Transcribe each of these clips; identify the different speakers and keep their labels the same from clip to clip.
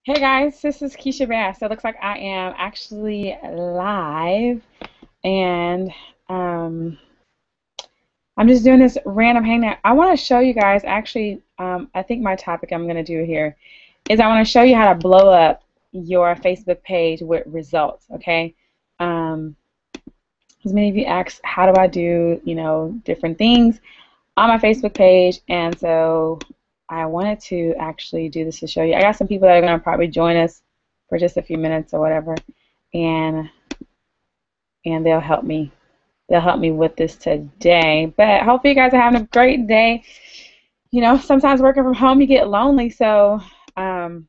Speaker 1: Hey guys, this is Keisha Bass. So it looks like I am actually live and um, I'm just doing this random hangout. I want to show you guys actually, I think my topic I'm going to do here is I want to show you how to blow up your Facebook page with results, okay? As many of you asked, how do I do, different things on my Facebook page, and so I wanted to actually do this to show you. I got some people that are going to probably join us for just a few minutes or whatever, and they'll help me. They'll help me with this today. But hopefully you guys are having a great day. Sometimes working from home you get lonely, so um,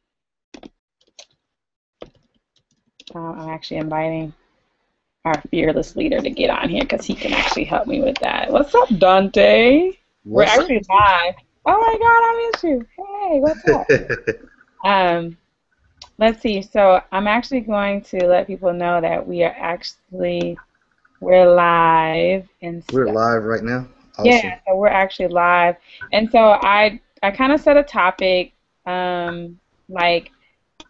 Speaker 1: I'm actually inviting our fearless leader to get on here because he can actually help me with that. What's up, Dante? We're
Speaker 2: What's up?
Speaker 1: actually live. Oh my God, I miss you. Hey, what's up? Um, let's see. So I'm actually going to let people know that we're live and
Speaker 2: We're
Speaker 1: stuff.
Speaker 2: live right now.
Speaker 1: Yeah,
Speaker 2: Awesome.
Speaker 1: so we're actually live, and so I kind of set a topic, um, like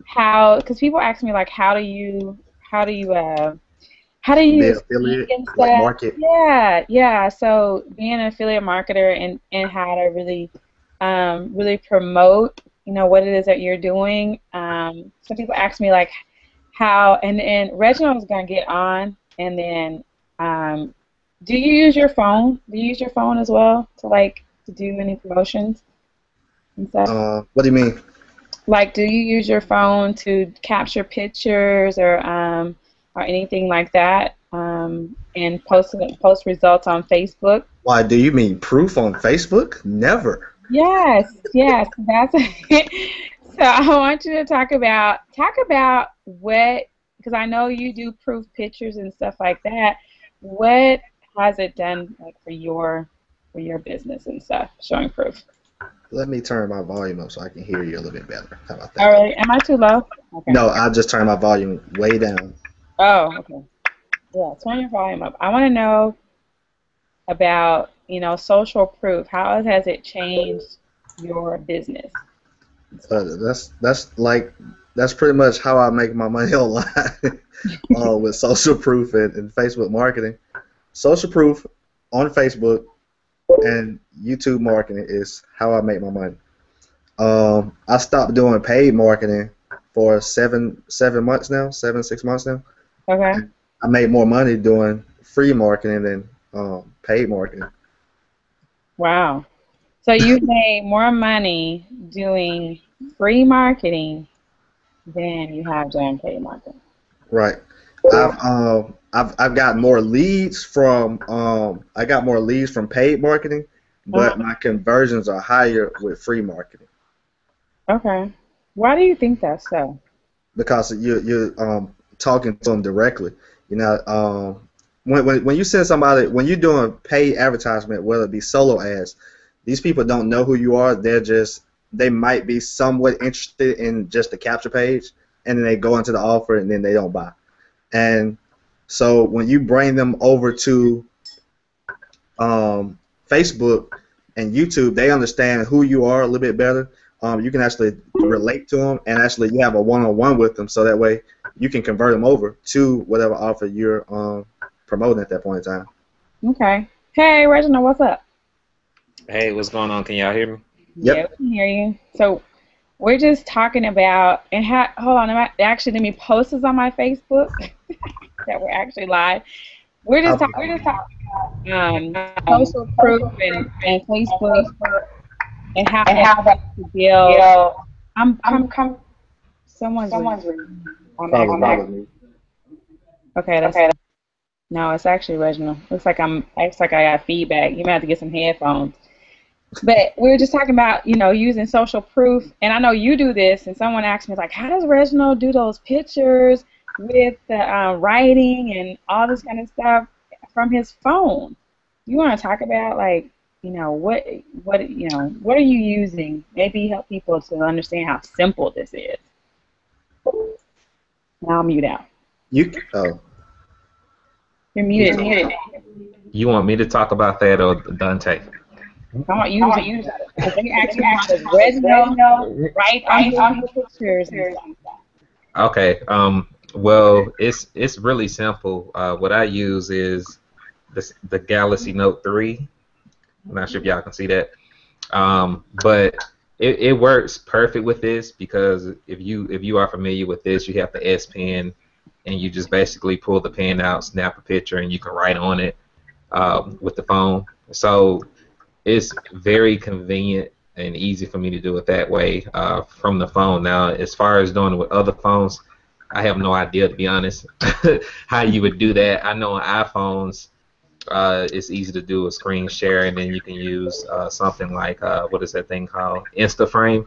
Speaker 1: how, because people ask me like how do you how do
Speaker 2: Be
Speaker 1: you
Speaker 2: an
Speaker 1: speak
Speaker 2: affiliate,
Speaker 1: and
Speaker 2: like
Speaker 1: stuff?
Speaker 2: market.
Speaker 1: Yeah, yeah. So being an affiliate marketer and how to really really promote, what it is that you're doing. Some people ask me like how, and Reginald's gonna get on, and then um, do you use your phone? Do you use your phone as well to do any promotions and stuff?
Speaker 2: What do you mean?
Speaker 1: Like, do you use your phone to capture pictures or anything like that, and post results on Facebook?
Speaker 2: Why do you mean proof on Facebook? Never.
Speaker 1: Yes, yes, that's so I want you to talk about what, because I know you do proof pictures and stuff like that. What has it done like for your business and stuff, showing proof?
Speaker 2: Let me turn my volume up so I can hear you a little bit better. How about
Speaker 1: All
Speaker 2: that?
Speaker 1: right, am I too low? Okay.
Speaker 2: No, I just turned my volume way down.
Speaker 1: Oh, okay. Yeah, turn your volume up. I want to know about, social proof. How has it changed your business and stuff?
Speaker 2: That's pretty much how I make my money online with social proof and Facebook marketing. Social proof on Facebook and YouTube marketing is how I make my money. I stopped doing paid marketing for 7 months now, 6 months now.
Speaker 1: Okay.
Speaker 2: And I made more money doing free marketing than paid marketing.
Speaker 1: Wow. So you've made more money doing free marketing than you have doing paid marketing.
Speaker 2: Right. I've got more leads from I got more leads from paid marketing, but
Speaker 1: Uh-huh.
Speaker 2: my conversions are higher with free marketing
Speaker 1: Okay. Why do you think that's so?
Speaker 2: because you're talking to them directly. You know, when you send somebody when you're doing paid advertisement, whether it be solo ads, these people don't know who you are. They might be somewhat interested in just the capture page, and then they go into the offer and then they don't buy. And so when you bring them over to Facebook and YouTube, they understand who you are a little bit better. You can actually relate to them, and actually you have a one-on-one with them, so that way you can convert them over to whatever offer you're promoting at that point in time.
Speaker 1: Okay. Hey, Reginald, what's up?
Speaker 3: Hey, what's going on? Can y'all hear me?
Speaker 1: Yeah,
Speaker 2: Yep.
Speaker 1: we can hear you. So we're just talking about, and hold on, actually, let me post this on my Facebook that we're actually live. We're just talking about social proof and Facebook and how that helps to build. I'm coming. Someone's ringing. I'm actually
Speaker 2: Probably me.
Speaker 1: okay. That's no. It's actually Reginald. Looks like I got feedback. You might have to get some headphones. But we were just talking about, using social proof, and I know you do this. And someone asked me like, how does Reginald do those pictures with the writing and all this kind of stuff from his phone? You want to talk about like, what are you using? Maybe help people to understand how simple this is. Now I'll mute out.
Speaker 2: Oh,
Speaker 1: You're
Speaker 2: who's
Speaker 1: muted.
Speaker 2: talking?
Speaker 3: You want me to talk about that or Dante?
Speaker 1: Come on, use it. Because they actually have the original right under the pictures and stuff.
Speaker 3: Okay. Well, it's really simple. What I use is the Galaxy Note 3. I'm not sure if y'all can see that. But it works perfect with this because if you are familiar with this, you have the S Pen, and you just basically pull the pen out, snap a picture, and you can write on it with the phone. So it's very convenient and easy for me to do it that way from the phone. Now, as far as doing it with other phones, I have no idea, to be honest, how you would do that. I know on iPhones, it's easy to do a screen share, and then you can use something like what is that thing called, Instaframe,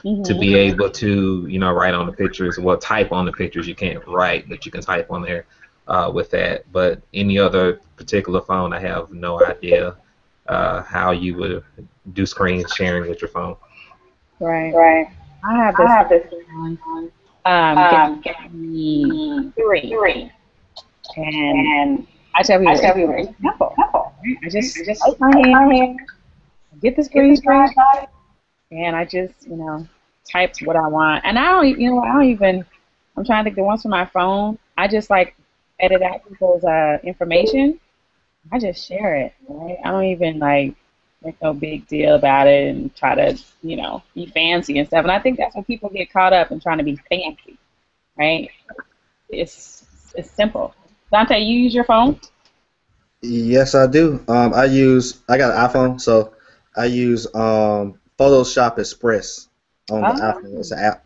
Speaker 3: to
Speaker 1: Hmm.
Speaker 3: be able to write on the pictures. Well, type on the pictures. You can't write, but you can type on there with that. But any other particular phone, I have no idea how you would do screen sharing with your phone.
Speaker 1: Right. I have this one, Galaxy 3, and I tell people it's simple. Right? I just take my hand, get the screenshot, and I just, type what I want. And I don't, I don't even. I'm trying to think. The ones from my phone, I just like edit out people's information. I just share it. Right? I don't even like make no big deal about it and try to, be fancy and stuff. And I think that's when people get caught up in trying to be fancy, right? It's simple. Dante, you use your phone?
Speaker 2: Yes, I do. I got an iPhone, so I use Photoshop Express on the
Speaker 1: Oh,
Speaker 2: iPhone. It's an app,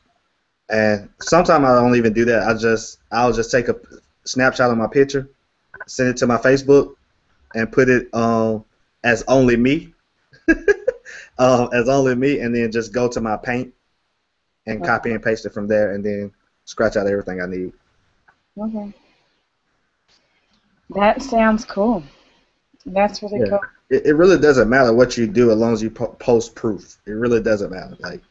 Speaker 2: and sometimes I don't even do that. I'll just take a snapshot of my picture, send it to my Facebook, and put it as only me, as only me, and then just go to my Paint and copy and paste it from there, and then scratch out everything I need.
Speaker 1: okay. That sounds cool. That's really
Speaker 2: Yeah.
Speaker 1: cool.
Speaker 2: It really doesn't matter what you do as long as you post proof. It really doesn't matter. Like,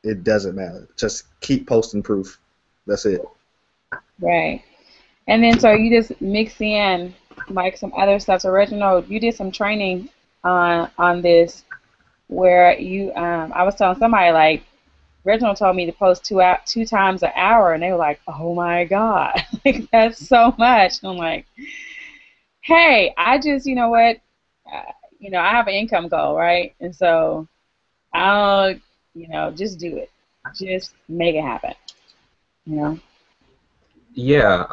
Speaker 2: it doesn't matter. Just keep posting proof. That's it.
Speaker 1: Right. And then so you just mix in like some other stuff. So Reginald, you did some training on this where you I was telling somebody like Reginald told me to post 2 times an hour, and they were like, "Oh my God, like that's so much." And I'm like, "Hey, I just, you know what, I have an income goal, right? And so I'll, just do it, just make it happen, you know."
Speaker 3: Yeah.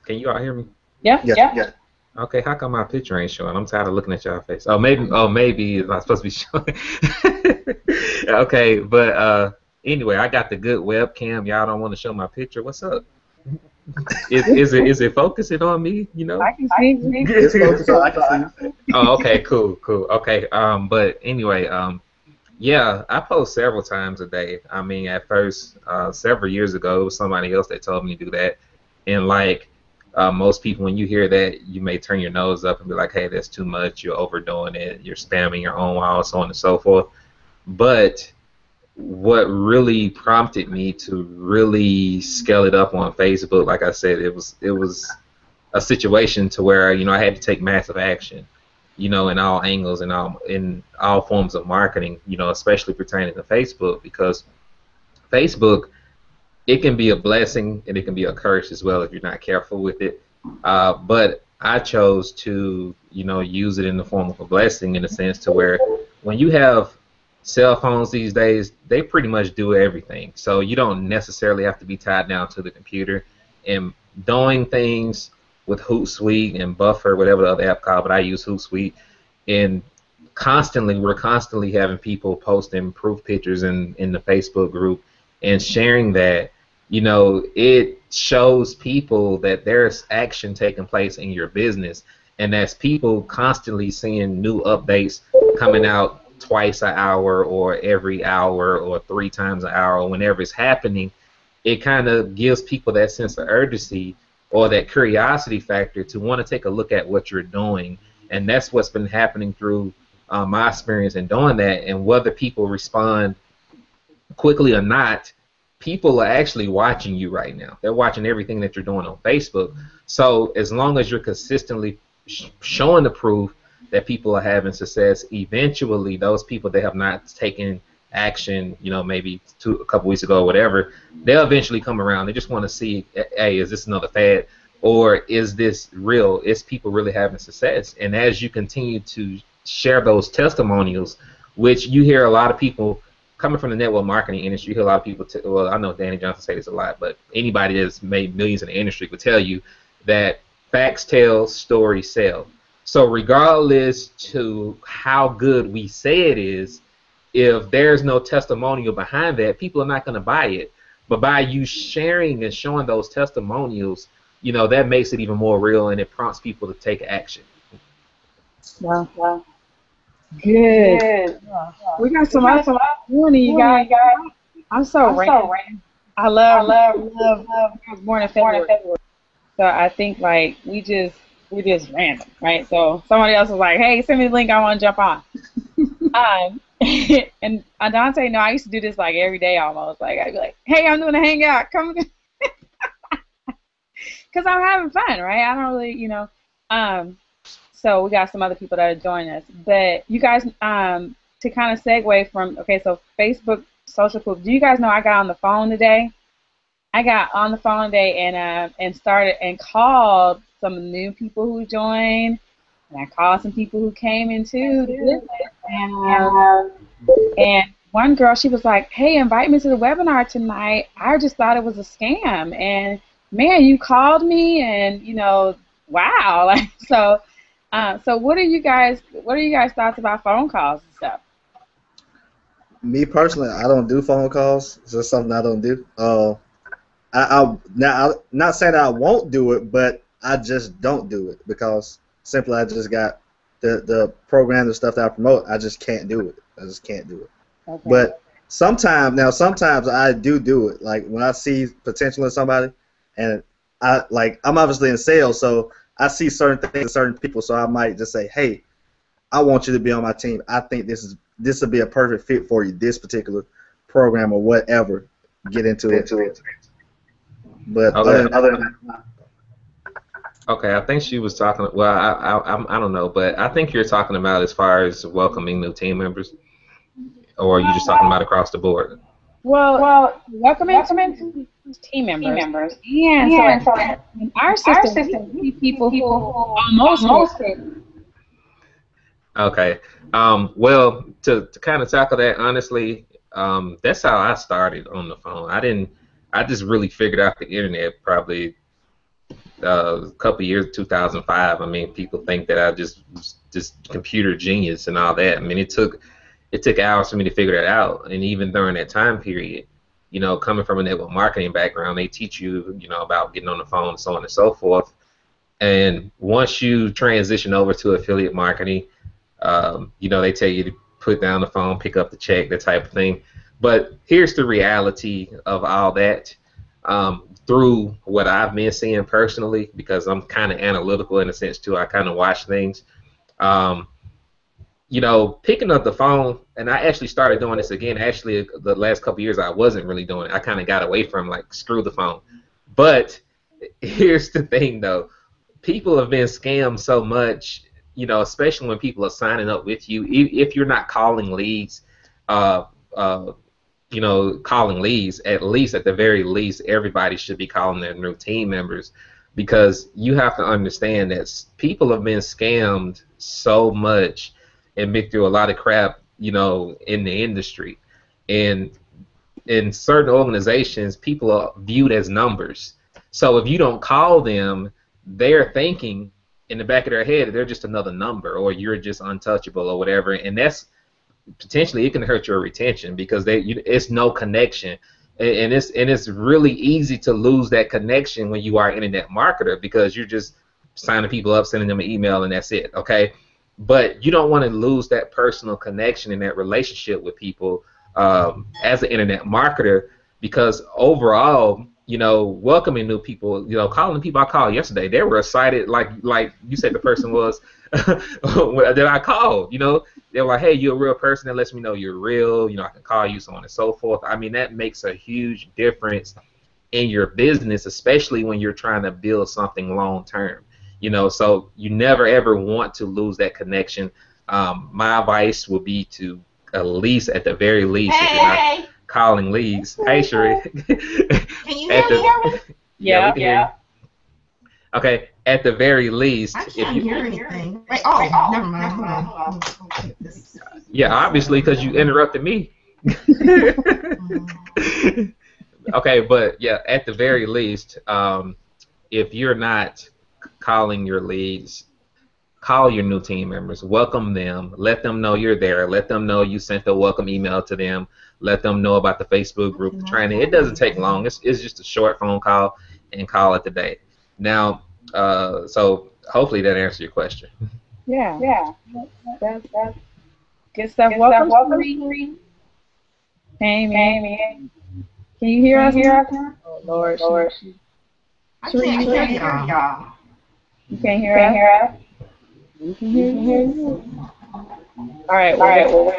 Speaker 3: Can you all hear me?
Speaker 1: Yeah.
Speaker 2: Yes. Yeah.
Speaker 3: Okay, how come my picture ain't showing? I'm tired of looking at y'all face. Oh maybe it's not supposed to be showing. Okay, but anyway, I got the good webcam. Y'all don't want to show my picture. What's up? Is it focusing on me?
Speaker 1: I can see
Speaker 2: It's focused so I can see.
Speaker 3: Oh, okay, cool. Okay. But anyway, yeah, I post several times a day. I mean, at first, several years ago, it was somebody else that told me to do that, and like most people, when you hear that, you may turn your nose up and be like, "Hey, that's too much. You're overdoing it. You're spamming your own wall, so on and so forth." But what really prompted me to really scale it up on Facebook, like I said, it was a situation to where I had to take massive action, in all angles and all forms of marketing, especially pertaining to Facebook, because Facebook, it can be a blessing and it can be a curse as well if you're not careful with it. But I chose to, use it in the form of a blessing, in a sense to where when you have cell phones these days, they pretty much do everything. So you don't necessarily have to be tied down to the computer and doing things with Hootsuite and Buffer, whatever the other app called, but I use Hootsuite. And we're constantly having people posting proof pictures in the Facebook group and sharing that. It shows people that there's action taking place in your business, and as people constantly seeing new updates coming out twice an hour or every hour or 3 times an hour, whenever it's happening, it kind of gives people that sense of urgency or that curiosity factor to want to take a look at what you're doing. And that's what's been happening through my experience in doing that. And whether people respond quickly or not, people are actually watching you right now. They're watching everything that you're doing on Facebook. So as long as you're consistently showing the proof, that people are having success, eventually those people that have not taken action, you know, maybe a couple weeks ago or whatever, they'll eventually come around. They just want to see, hey, is this another fad, or is this real? Is people really having success? And as you continue to share those testimonials, which you hear a lot of people coming from the network marketing industry, you hear a lot of people, well, I know Danny Johnson say this a lot, but anybody that's made millions in the industry will tell you that facts tell, stories sell. So regardless to how good we say it is, if there's no testimonial behind that, people are not going to buy it. But by you sharing and showing those testimonials, you know, that makes it even more real, and it prompts people to take action.
Speaker 1: Wow. Wow. Good. Yeah. We got some other opportunity, you guys. I'm so random. I love born in February. So I think like we're just random, right? So somebody else was like, hey, send me the link, I want to jump on. And Dante, no, I used to do this like every day almost. Like I'd be like, hey, I'm doing a hangout, come, because I'm having fun, right? I don't really, you know. So we got some other people that are joining us, but you guys, to kind of segue from, okay, so Facebook social proof. Do you guys know I got on the phone today? I got on the phone today and started and called some new people who joined, and I called some people who came into the business, and one girl, she was like, hey, invite me to the webinar tonight. I just thought it was a scam, and man, you called me, and you know, wow, like so. So what are you guys thoughts about phone calls and stuff?
Speaker 2: Me personally, I don't do phone calls. It's just something I don't do. I'm not saying I won't do it, but I just don't do it because simply I just got the program and stuff that I promote. I just can't do it. I just can't do it. Okay. But sometimes I do it. Like when I see potential in somebody, and I'm obviously in sales, so I see certain things in certain people, so I might just say, hey, I want you to be on my team. I think this will be a perfect fit for you, this particular program or whatever. Get into it. But
Speaker 3: okay.
Speaker 2: other than that,
Speaker 3: okay, I think she was talking. Well, I don't know, but I think you're talking about as far as welcoming new team members, or are you just talking about across the board?
Speaker 1: Well, welcoming team members. And so in our system, we see people who almost fit.
Speaker 3: Okay. Well, to kind of tackle that honestly, that's how I started on the phone. I just really figured out the internet probably a couple years, 2005. I mean, people think that I just computer genius and all that. I mean, it took hours for me to figure that out, and even during that time period, you know, coming from a network marketing background, they teach you, you know, about getting on the phone, so on and so forth. And once you transition over to affiliate marketing, you know, they tell you to put down the phone, pick up the check, that type of thing. But here's the reality of all that. Through what I've been seeing personally, because I'm kind of analytical in a sense too, I kind of watch things. You know, picking up the phone, and I actually started doing this again. Actually, the last couple of years, I wasn't really doing it. I kind of got away from like screw the phone. But here's the thing, though. People have been scammed so much, you know, especially when people are signing up with you. If you're not calling leads, you know, calling leads, at the very least, everybody should be calling their new team members, because you have to understand that people have been scammed so much and been through a lot of crap, you know, in the industry. And in certain organizations, people are viewed as numbers. So if you don't call them, they're thinking in the back of their head they're just another number, or you're just untouchable or whatever. And that's potentially, it can hurt your retention, because it's no connection. And it's really easy to lose that connection when you are an internet marketer, because you're just signing people up, sending them an email, and that's it, okay? But you don't want to lose that personal connection and that relationship with people as an internet marketer, because overall, you know, welcoming new people, you know, calling the people I called yesterday, they were excited, like you said the person was that I called, you know. They were like, hey, you're a real person. That lets me know you're real. You know, I can call you, so on and so forth. I mean, that makes a huge difference in your business, especially when you're trying to build something long term. You know, so you never ever want to lose that connection. My advice would be to at least, at the very least, if you're not calling leads. Hey, Sheree.
Speaker 4: Can you hear me?
Speaker 3: Yeah, we can hear you. Okay, at the very least,
Speaker 4: I can't hear anything. Wait, oh, never mind. Hold on.
Speaker 3: Yeah, obviously, because you interrupted me. Okay, but yeah, at the very least, if you're not calling your leads, call your new team members, welcome them, let them know you're there, let them know you sent a welcome email to them, let them know about the Facebook group, the training. It doesn't take long. It's just a short phone call and call it a day. Now, so hopefully that answers your question.
Speaker 1: Yeah. That's good stuff. Welcome. Amy. Can you hear us? Oh, Lord.
Speaker 4: I can't hear y'all.
Speaker 1: You can't hear us? We can hear you. All right. Well,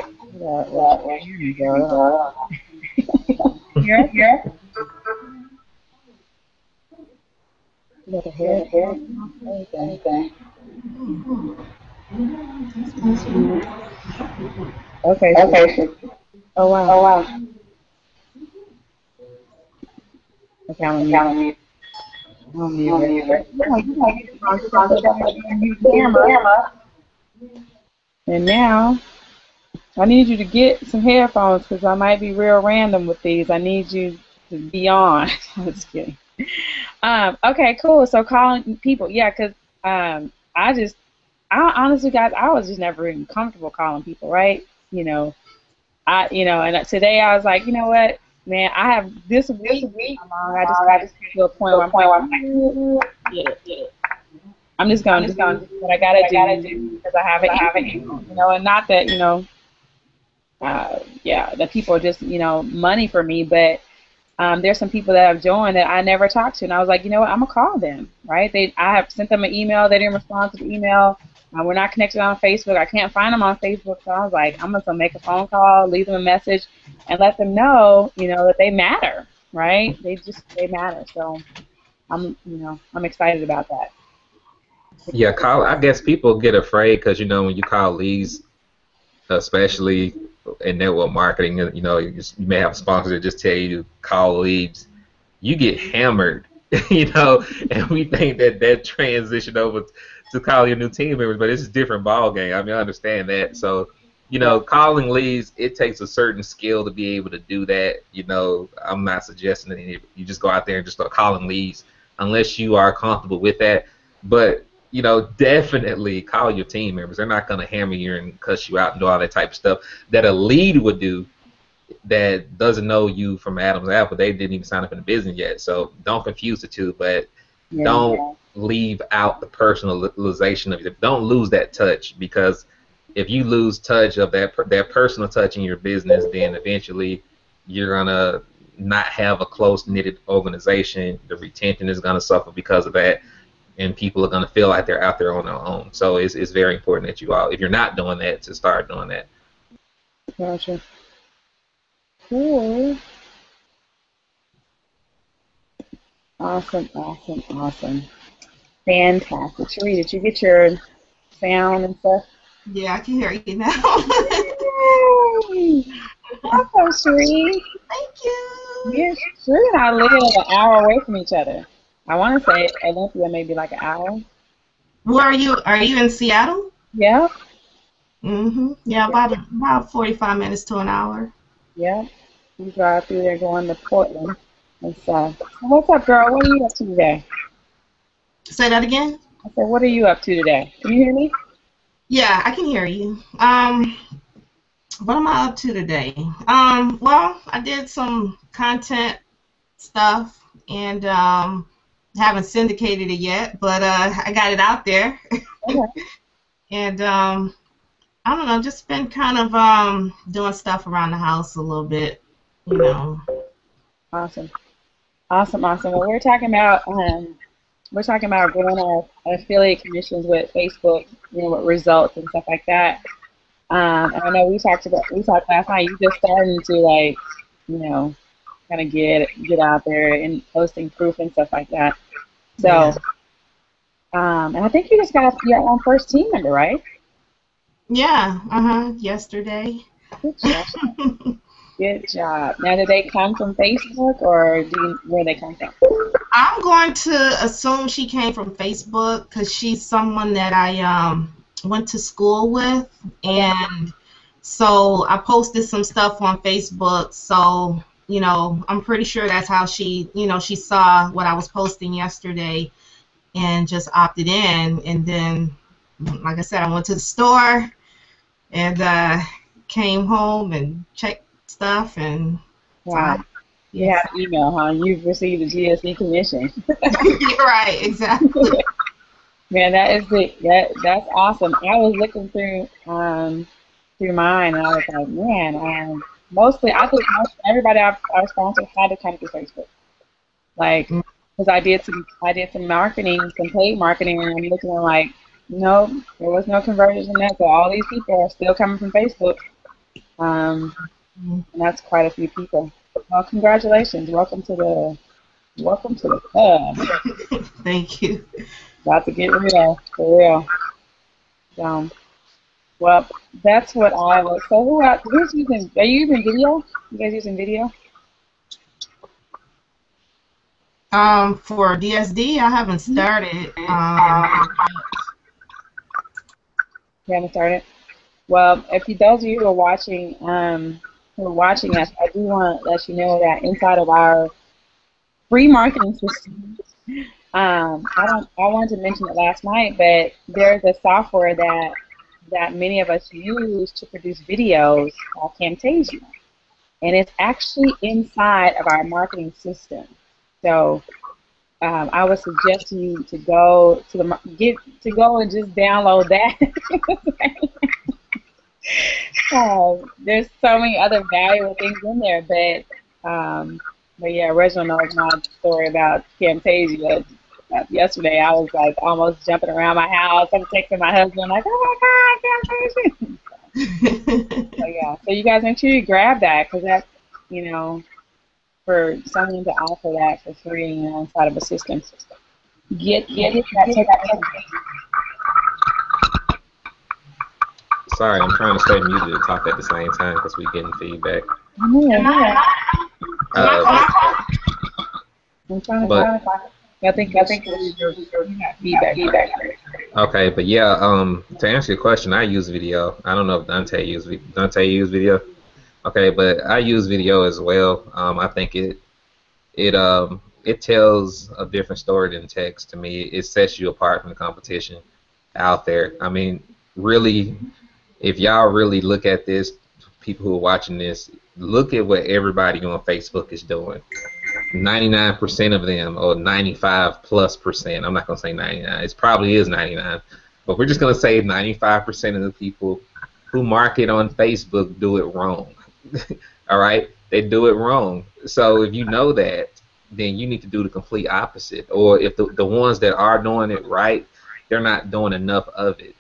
Speaker 1: here you go. Here. You got the hair. Anything. Okay. Oh, wow. Okay, I'm gonna mute. Camera. And now, I need you to get some headphones because I might be real random with these. I need you to be on. I'm just kidding. Okay, cool. So calling people, yeah, because honestly, guys, I was just never even comfortable calling people, right? And today I was like, you know what, man, I have this week. I just get to a point where I'm like, get it. I'm just gonna do what I gotta do because I have it, and not that that people are just money for me, but there's some people that have joined that I never talked to, and I was like, you know what, I'm gonna call them, right? I have sent them an email, they didn't respond to the email. We're not connected on Facebook. I can't find them on Facebook, so I was like, I'm gonna make a phone call, leave them a message, and let them know, that they matter, right? They matter. So I'm excited about that.
Speaker 3: Yeah, I guess people get afraid because when you call leads, especially in network marketing, you may have sponsors that just tell you to call leads. You get hammered, and we think that transition over to call your new team members, but it's a different ball game. I mean, I understand that. So, calling leads, it takes a certain skill to be able to do that. I'm not suggesting that you just go out there and just start calling leads unless you are comfortable with that. But definitely call your team members. They're not going to hammer you and cuss you out and do all that type of stuff that a lead would do that doesn't know you from Adam's apple. They didn't even sign up in the business yet. So don't confuse the two, but don't leave out the personalization of it. Don't lose that touch, because if you lose touch of that personal touch in your business, then eventually you're going to not have a close-knitted organization. The retention is going to suffer because of that. And people are going to feel like they're out there on their own. So it's very important that you all, if you're not doing that, to start doing that.
Speaker 1: Gotcha. Cool. Awesome. Fantastic. Sheree, did you get your sound and stuff?
Speaker 4: Yeah, I can hear you now.
Speaker 1: Yay! Welcome, Sheree.
Speaker 4: Thank you.
Speaker 1: Yes, Sheree and I live an hour away from each other. I want to say Olympia maybe like an hour.
Speaker 4: Where are you? Are you in Seattle?
Speaker 1: Yeah.
Speaker 4: Yeah, about 45 minutes to an hour.
Speaker 1: Yeah. We drive through there going to Portland and stuff. So what's up, girl? What are you up to today?
Speaker 4: Say that again?
Speaker 1: I said, what are you up to today? Can you hear me?
Speaker 4: Yeah, I can hear you. What am I up to today? Well, I did some content stuff and haven't syndicated it yet, but I got it out there.
Speaker 1: Okay.
Speaker 4: And I don't know, just been kind of doing stuff around the house a little bit,
Speaker 1: Awesome. Well, we're talking about growing our affiliate commissions with Facebook, with results and stuff like that. And I know we talked last night. You just starting to kind of get out there and posting proof and stuff like that. So And I think you just got your own first team member, right?
Speaker 4: Yeah, yesterday.
Speaker 1: Good job. Good job. Now, did they come from Facebook, or where they come from?
Speaker 4: I'm going to assume she came from Facebook because she's someone that I went to school with, and so I posted some stuff on Facebook. So I'm pretty sure that's how she saw what I was posting yesterday and just opted in. And then, like I said, I went to the store and came home and checked stuff and
Speaker 1: Wow.
Speaker 4: fine.
Speaker 1: You
Speaker 4: Yes.
Speaker 1: have email, huh? You've received a GSD commission.
Speaker 4: You're right, exactly.
Speaker 1: Man, that's awesome. I was looking through mine, and I was like, man, mostly I think most everybody our sponsors had to come through Facebook, like, because I did some marketing, some paid marketing, and I'm looking at like, no, there was no conversion in that, so all these people are still coming from Facebook, and that's quite a few people. Well, congratulations, welcome to the club.
Speaker 4: Thank you.
Speaker 1: About to get real, for real. So, well, that's what I was. So who's using? Are you using video? You guys using video?
Speaker 4: For DSD, I haven't started.
Speaker 1: You haven't started. Well, if you those of you who are watching us, I do want to let you know that inside of our free marketing system, I wanted to mention it last night, but there's a software that many of us use to produce videos called Camtasia, and it's actually inside of our marketing system. So I would suggest you to go to go and just download that. There's so many other valuable things in there, but yeah, Reginald knows my story about Camtasia. Yesterday, I was like almost jumping around my house. I'm texting my husband like, "Oh my God, Camtasia!" So yeah, so you guys make sure you grab that because that's you know for someone to offer that for free inside of a system. Get it, take that.
Speaker 3: Sorry, I'm trying to stay muted and talk at the same time because we're getting feedback.
Speaker 1: Yeah,
Speaker 3: Uh,
Speaker 1: I'm trying to
Speaker 3: but
Speaker 1: I think you got feedback.
Speaker 3: okay, but yeah, to answer your question, I use video. I don't know if Dante use video. Okay, but I use video as well. I think it tells a different story than text to me. It sets you apart from the competition out there. I mean, really, if y'all really look at this, people who are watching this, look at what everybody on Facebook is doing. 99% of them, or 95+%. I'm not gonna say 99. It probably is 99, but we're just gonna say 95% of the people who market on Facebook do it wrong. All right, they do it wrong. So if you know that, then you need to do the complete opposite. Or if the ones that are doing it right, they're not doing enough of it.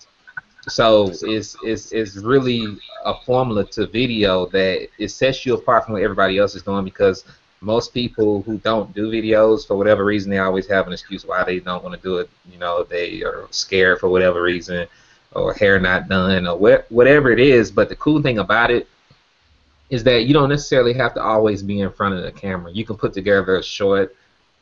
Speaker 3: So it's really a formula to video that it sets you apart from what everybody else is doing, because most people who don't do videos, for whatever reason, they always have an excuse why they don't want to do it. You know, they are scared for whatever reason, or hair not done, or whatever it is. But the cool thing about it is that you don't necessarily have to always be in front of the camera. You can put together a short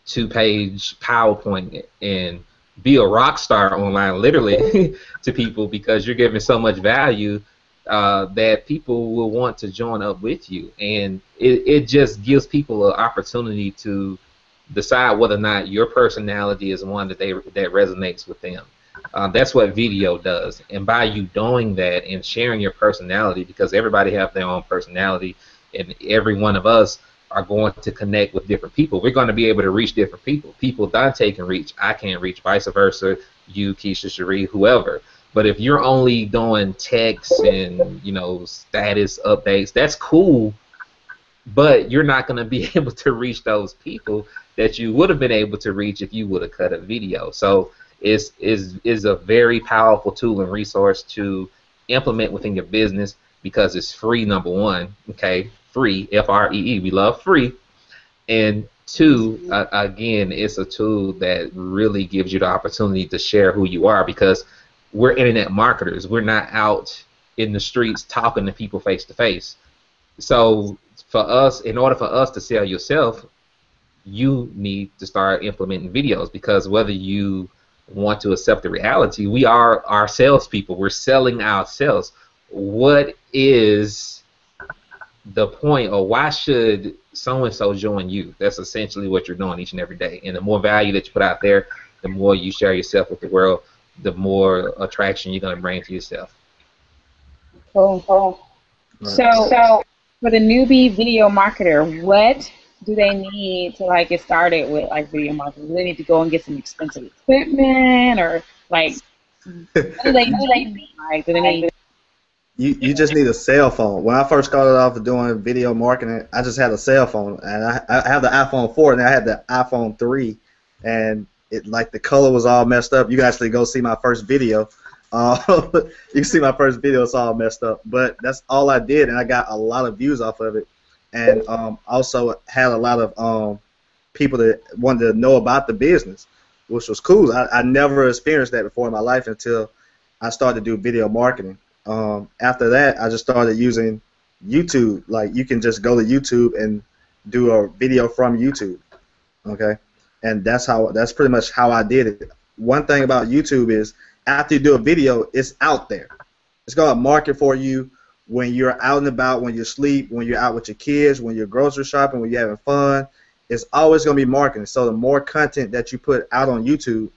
Speaker 3: 2-page PowerPoint and be a rock star online, literally, to people, because you're giving so much value that people will want to join up with you. And it just gives people an opportunity to decide whether or not your personality is one that resonates with them. That's what video does. And by you doing that and sharing your personality, because everybody have their own personality, and every one of us are going to connect with different people. We're going to be able to reach different people. People Dante can reach, I can't reach, vice versa, you, Keisha, Cherie, whoever. But if you're only doing texts and, status updates, that's cool, but you're not going to be able to reach those people that you would have been able to reach if you would have cut a video. So it's a very powerful tool and resource to implement within your business, because it's free, number one, okay? Free, Free. We love free. And Two, again, it's a tool that really gives you the opportunity to share who you are, because we're internet marketers. We're not out in the streets talking to people face to face. So for us, in order for us to sell yourself, you need to start implementing videos, because whether you want to accept the reality, we are our salespeople. We're selling ourselves. What is the point, or why should so and so join you? That's essentially what you're doing each and every day. And the more value that you put out there, the more you share yourself with the world, the more attraction you're going to bring to yourself.
Speaker 1: Cool.
Speaker 2: Right.
Speaker 1: So for the newbie video marketer, what do they need to like get started with like video marketing? Do they need to go and get some expensive equipment, or like what do they need? Like, do they need?
Speaker 2: You just need a cell phone. When I first started off doing video marketing, I just had a cell phone, and I have the iPhone 4, and I had the iPhone 3, and it like the color was all messed up. You can actually go see my first video. You can see my first video; it's all messed up. But that's all I did, and I got a lot of views off of it, and also had a lot of people that wanted to know about the business, which was cool. I never experienced that before in my life until I started to do video marketing. After that, I just started using YouTube. Like, you can just go to YouTube and do a video from YouTube, okay? And that's pretty much how I did it. One thing about YouTube is after you do a video, it's out there. It's going to market for you when you're out and about, when you sleep, when you're out with your kids, when you're grocery shopping, when you're having fun. It's always going to be marketing. So the more content that you put out on YouTube,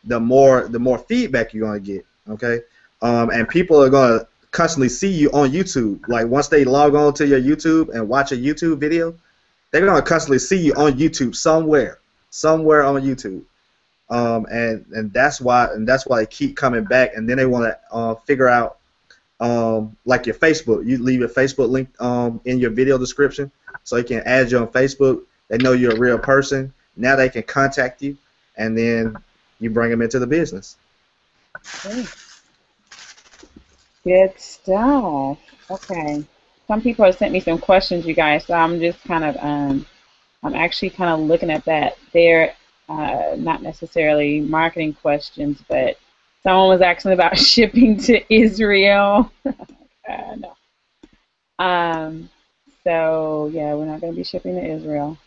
Speaker 2: the more feedback you're going to get, okay? And people are going to constantly see you on YouTube. Like, once they log on to your YouTube and watch a YouTube video, they're going to constantly see you on YouTube somewhere on YouTube. And that's why they keep coming back. And then they want to figure out, like your Facebook. You leave your Facebook link in your video description, so they can add you on Facebook. They know you're a real person. Now they can contact you, and then you bring them into the business.
Speaker 1: Okay. Good stuff. Okay. Some people have sent me some questions, you guys, so I'm just kind of, I'm actually kind of looking at that. They're not necessarily marketing questions, but someone was asking about shipping to Israel. No. So, yeah, we're not going to be shipping to Israel.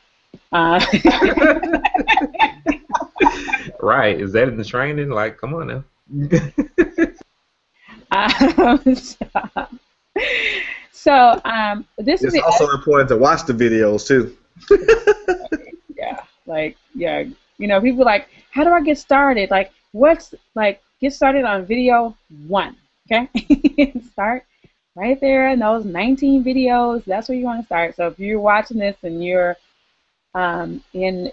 Speaker 3: Right. Is that in the training? Like, come on now.
Speaker 1: So this is
Speaker 2: also important to watch the videos too.
Speaker 1: Yeah, people like, how do I get started? Like, get started on video 1, okay? Start right there in those 19 videos. That's where you want to start. So if you're watching this and you're on the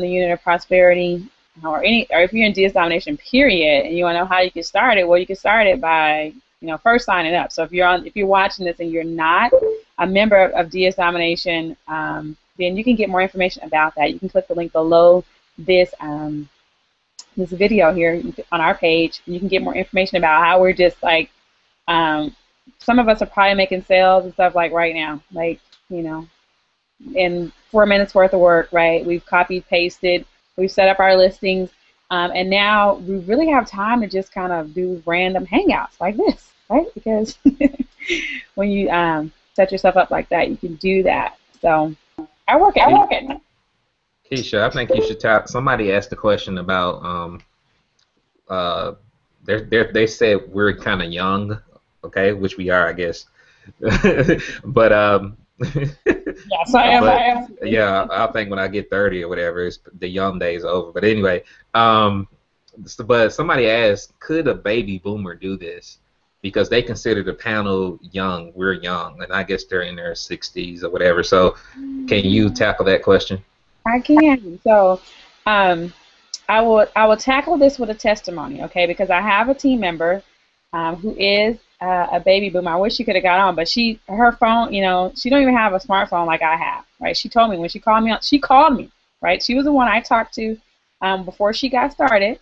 Speaker 1: unit of prosperity, or if you're in DS Domination period, and you want to know how you can start it, well, you can start it by first signing up. So if you're watching this and you're not a member of DS Domination, then you can get more information about that. You can click the link below this this video here on our page, and you can get more information about how we're just like, some of us are probably making sales and stuff like right now, like, in 4 minutes worth of work, right? We've copied, pasted, we've set up our listings, and now we really have time to just kind of do random hangouts like this, right? Because when you set yourself up like that, you can do that. So I work it.
Speaker 3: Keisha, I think you should tap. Somebody asked the question about they said we're kind of young, okay, which we are, I guess. But
Speaker 1: yes, I am.
Speaker 3: Yeah, I think when I get 30 or whatever, it's the young days over. But anyway, but somebody asked, could a baby boomer do this? Because they consider the panel young. We're young, and I guess they're in their 60s or whatever. So, can you tackle that question?
Speaker 1: I can. So, I will tackle this with a testimony, okay? Because I have a team member who is a baby boomer. I wish she could have got on, but her phone, she don't even have a smartphone like I have, right? She told me when she called me, right? She was the one I talked to before she got started.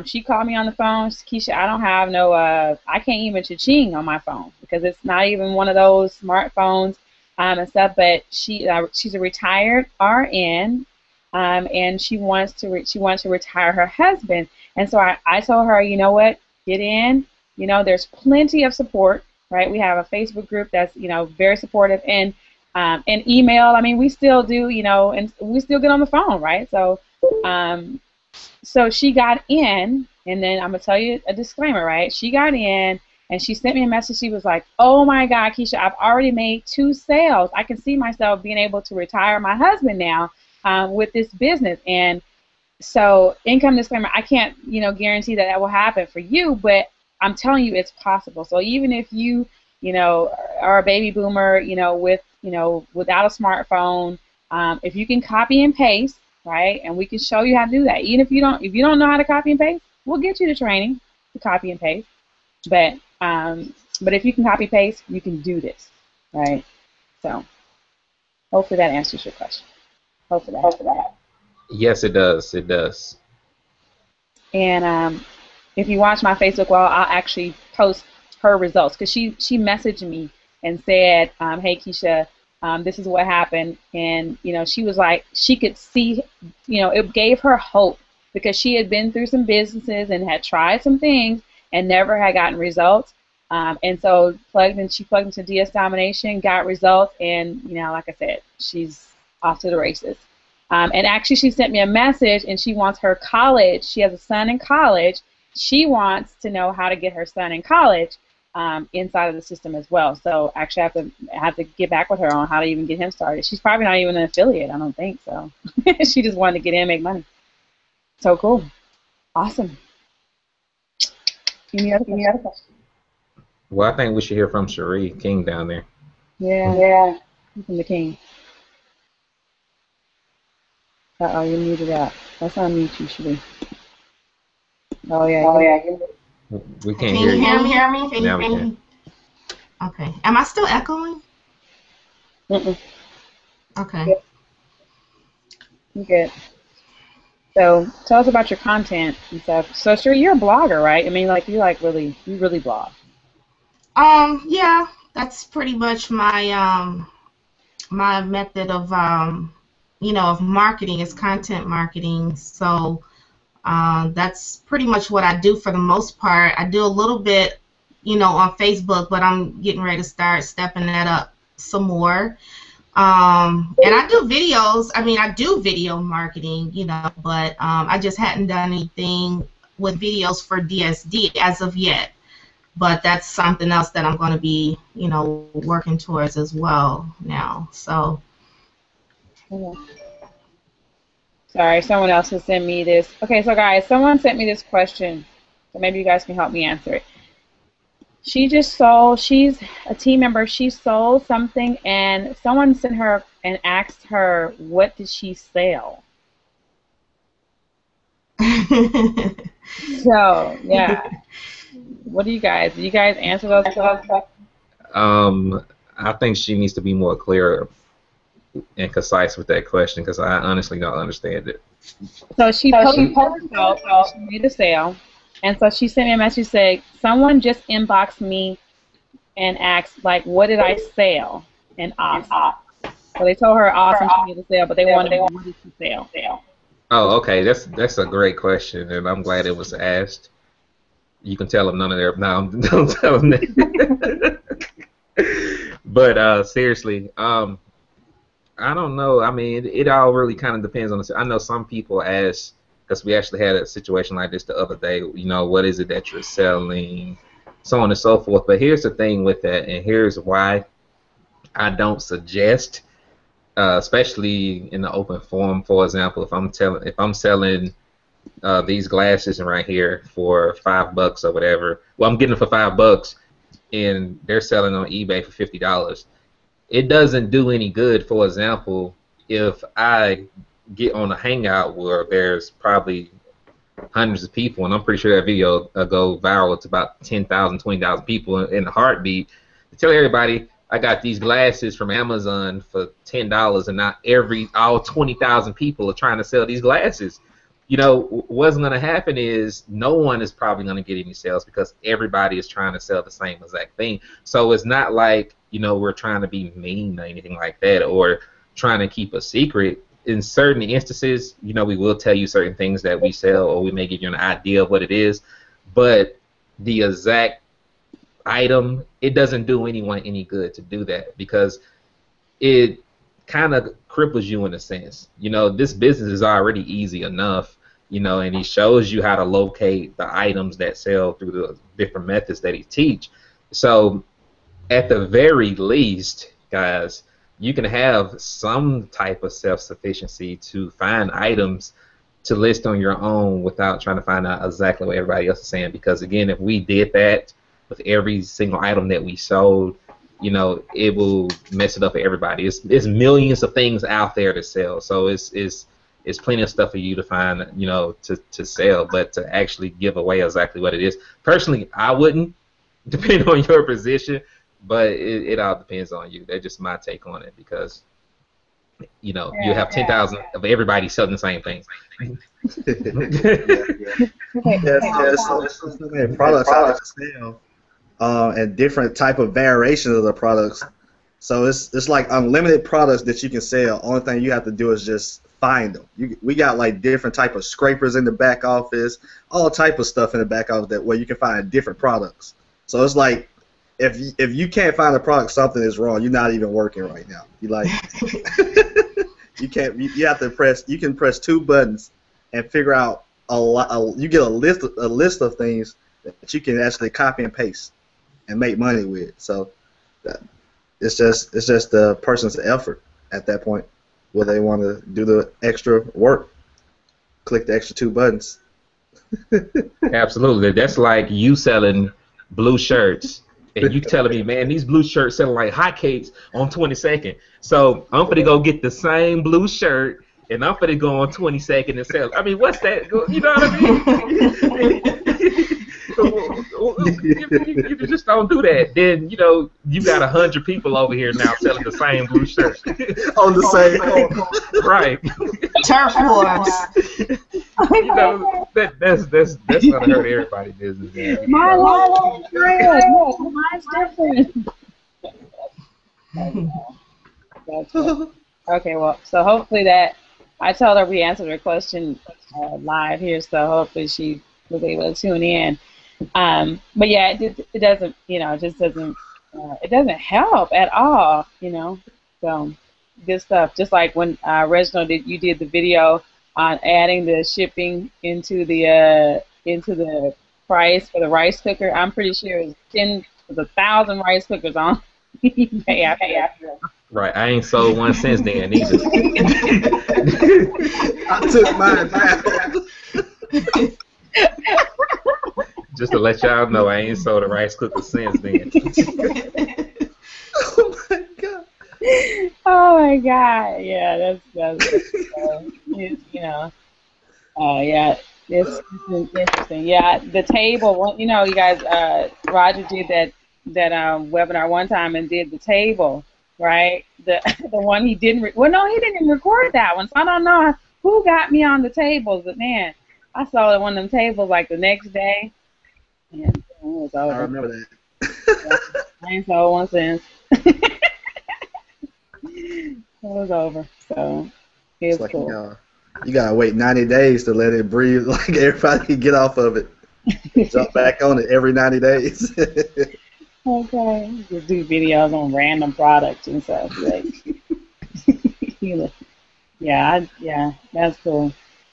Speaker 1: She called me on the phone. Keisha, I don't have no, I can't even cha-ching on my phone because it's not even one of those smartphones and stuff. But she's a retired RN, and she wants to retire her husband. And so I told her, you know what, get in. You know, there's plenty of support, right? We have a Facebook group that's, you know, very supportive, and email. I mean, we still do, you know, and we still get on the phone, right? So, so she got in, and then I'm gonna tell you a disclaimer, right? She got in, and she sent me a message. She was like, "Oh my God, Keisha, I've already made 2 sales. I can see myself being able to retire my husband now with this business." And so, income disclaimer, I can't, you know, guarantee that that will happen for you, but I'm telling you it's possible. So even if you, you know, are a baby boomer, you know, without a smartphone, if you can copy and paste, right, and we can show you how to do that. Even if you don't know how to copy and paste, we'll get you the training to copy and paste. But if you can copy paste, you can do this, right? So hopefully that answers your question. Hopefully that.
Speaker 3: Yes, it does. It does.
Speaker 1: And if you watch my Facebook wall, I'll actually post her results, because she messaged me and said, "Hey Keisha, this is what happened," and you know, she was like, she could see, you know, it gave her hope, because she had been through some businesses and had tried some things and never had gotten results, and so she plugged into DS Domination, got results, and you know, like I said, she's off to the races. And actually, she sent me a message, and she wants her college. She has a son in college. She wants to know how to get her son in college inside of the system as well. So actually, I have to get back with her on how to even get him started. She's probably not even an affiliate. I don't think so. She just wanted to get in and make money. So cool. Awesome. Any other questions?
Speaker 3: Well, I think we should hear from Cherie King down there.
Speaker 1: Yeah. From the King. Uh-oh, you're muted out. Let's unmute you, Cherie. Oh, yeah.
Speaker 3: We can't
Speaker 4: Can
Speaker 3: hear
Speaker 4: you
Speaker 3: you.
Speaker 4: hear me? Can
Speaker 3: Now
Speaker 4: you
Speaker 3: we
Speaker 4: hear
Speaker 3: can.
Speaker 4: me? Okay. Am I still echoing?
Speaker 1: Mm-mm.
Speaker 4: Okay.
Speaker 1: You're good. So tell us about your content and stuff. So sure, you're a blogger, right? I mean, like you really blog.
Speaker 4: Yeah, that's pretty much my my method of you know, of marketing is content marketing. So that's pretty much what I do for the most part. I do a little bit, you know, on Facebook, but I'm getting ready to start stepping that up some more. And I do videos. I mean, I do video marketing, you know, but I just hadn't done anything with videos for DSD as of yet. But that's something else that I'm going to be, you know, working towards as well now. So.
Speaker 1: Sorry, someone else has sent me this. Okay, so guys, someone sent me this question, so maybe you guys can help me answer it. She's a team member, she sold something, and someone sent her and asked her, what did she sell? So, yeah. What do you guys answer those questions?
Speaker 3: I think she needs to be more clear and concise with that question, because I honestly don't understand it.
Speaker 1: So she posted herself, she made a sale, and so she sent me a message saying, someone just inboxed me and asked, like, what did I sell? And awesome. So they told her awesome she made a sale, but they wanted to know, what did she sell?
Speaker 3: Oh, okay, that's a great question, and I'm glad it was asked. You can tell them none of their, no, don't tell them that. But seriously, I don't know. I mean, it all really kind of depends on the. I know some people ask, because we actually had a situation like this the other day. You know, what is it that you're selling, so on and so forth. But here's the thing with that, and here's why I don't suggest, especially in the open forum. For example, if I'm selling these glasses right here for $5 or whatever. Well, I'm getting them for $5, and they're selling on eBay for $50. It doesn't do any good, for example, if I get on a hangout where there's probably hundreds of people, and I'm pretty sure that video will go viral. It's about 10,000, 20,000 people in a heartbeat. To tell everybody, I got these glasses from Amazon for $10, and not all 20,000 people are trying to sell these glasses. You know, what's going to happen is no one is probably going to get any sales, because everybody is trying to sell the same exact thing. So it's not like, you know, we're trying to be mean or anything like that, or trying to keep a secret. in certain instances, you know, we will tell you certain things that we sell, or we may give you an idea of what it is, but the exact item, it doesn't do anyone any good to do that, because it kind of cripples you in a sense. You know, this business is already easy enough, you know, and he shows you how to locate the items that sell through the different methods that he teach. So at the very least, guys, you can have some type of self-sufficiency to find items to list on your own without trying to find out exactly what everybody else is saying. Because again, if we did that with every single item that we sold, you know, it will mess it up for everybody. It's millions of things out there to sell, so it's plenty of stuff for you to find, you know, to sell. But to actually give away exactly what it is, personally, I wouldn't, depending on your position. But it all depends on you. That's just my take on it, because you know, you have 10,000 of everybody selling the same thing.
Speaker 2: So many products out there to sell, and different type of variations of the products. So it's like unlimited products that you can sell. Only thing you have to do is just find them. We got like different type of scrapers in the back office, all type of stuff in the back office where you can find different products. So it's like, if you can't find a product, something is wrong. You're not even working right now. You like you can't. You have to press. You can press 2 buttons and figure out a lot. You get a list of things that you can actually copy and paste and make money with. So it's just the person's effort at that point, where they want to do the extra work, click the extra 2 buttons.
Speaker 3: Absolutely. That's like you selling blue shirts. And you telling me, man, these blue shirts selling like hotcakes on 22nd. So I'm gonna go get the same blue shirt, and I'm gonna go on 22nd and sell. I mean, what's that? You know what I mean? You just don't do that. Then, you know, you got 100 people over here now selling the same blue shirt
Speaker 2: On the same.
Speaker 3: Right.
Speaker 4: Turf wars.
Speaker 3: You know, that's gonna hurt everybody's business. Man.
Speaker 1: Mine's different. Mine's different. Okay, well, so hopefully that, I told her we answered her question live here, so hopefully she was able to tune in. But yeah, it doesn't, you know, it just doesn't, it doesn't help at all, you know. So good stuff. Just like when Reginald you did the video on adding the shipping into the price for the rice cooker. I'm pretty sure it was 1,000 rice cookers on eBay after.
Speaker 3: Right, I ain't sold one since then either.
Speaker 2: I took mine back.
Speaker 3: Just to let y'all know, I ain't sold a rice cooker since then.
Speaker 2: Oh my god.
Speaker 1: Oh my god. Yeah, that's you know. Yeah, it's interesting. Yeah, the table. You know, you guys. Roger did that webinar one time and did the table, right? The one he didn't. Well, no, he didn't even record that one. So I don't know who got me on the tables, but man, I saw one of them tables like the next day, and it was over.
Speaker 2: I remember that.
Speaker 1: Yeah, I ain't sold one since. It was over. So it was
Speaker 2: It's like
Speaker 1: cool.
Speaker 2: you gotta wait 90 days to let it breathe, like everybody can get off of it. Jump back on it every 90 days.
Speaker 1: Okay. Just do videos on random products and stuff. Like, yeah, that's cool.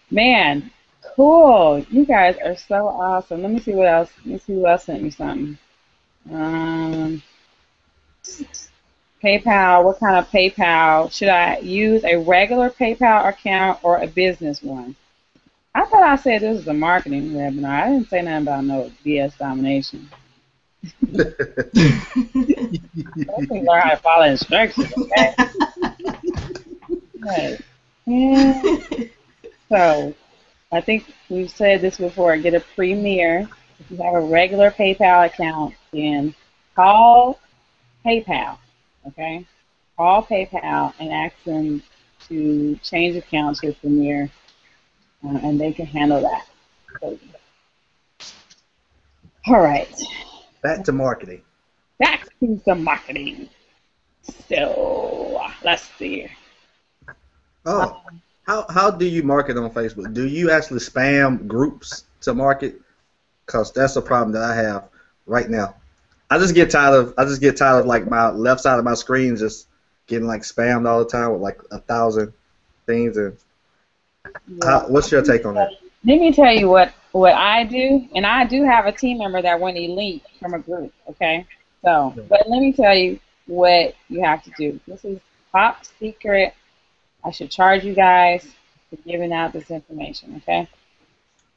Speaker 1: Man, cool. You guys are so awesome. Let me see what else. Let me see who else sent me something. PayPal. What kind of PayPal? Should I use a regular PayPal account or a business one? I thought I said this was a marketing webinar. I didn't say nothing about no DS Domination. I can learn how to follow instructions, okay? Right. Yeah. So, I think we've said this before. Get a premier. If you have a regular PayPal account, then call PayPal, okay? Call PayPal and ask them to change accounts to premier, and they can handle that. So, all right.
Speaker 2: Back to marketing.
Speaker 1: Back to the marketing. So, let's see.
Speaker 2: Oh, how do you market on Facebook? Do you actually spam groups to market? Cause that's a problem that I have right now. I just get tired of like my left side of my screen just getting like spammed all the time with like 1,000 things. And
Speaker 1: Yeah.
Speaker 2: what's your take on that?
Speaker 1: Let me tell you what I do, and I do have a team member that went elite from a group. Okay, so but let me tell you what you have to do. This is top secret. I should charge you guys for giving out this information. Okay,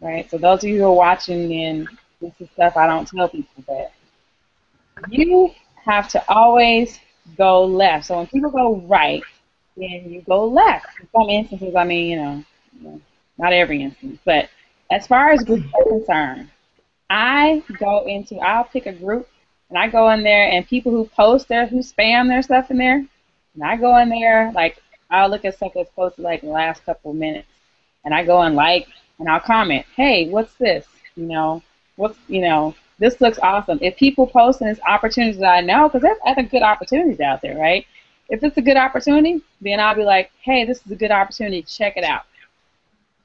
Speaker 1: right. So those of you who are watching, then this is stuff I don't tell people, but you have to always go left. So when people go right, then you go left. In some instances, I mean, not every instance, but as far as groups are concerned, I'll pick a group and I go in there and people who spam their stuff in there, and I go in there, like, I'll look at stuff that's posted like the last couple of minutes and I go and and I'll comment, hey, what's this? This looks awesome. If people posting this opportunities that I know, because there's other good opportunities out there, right? If it's a good opportunity, then I'll be like, hey, this is a good opportunity, check it out.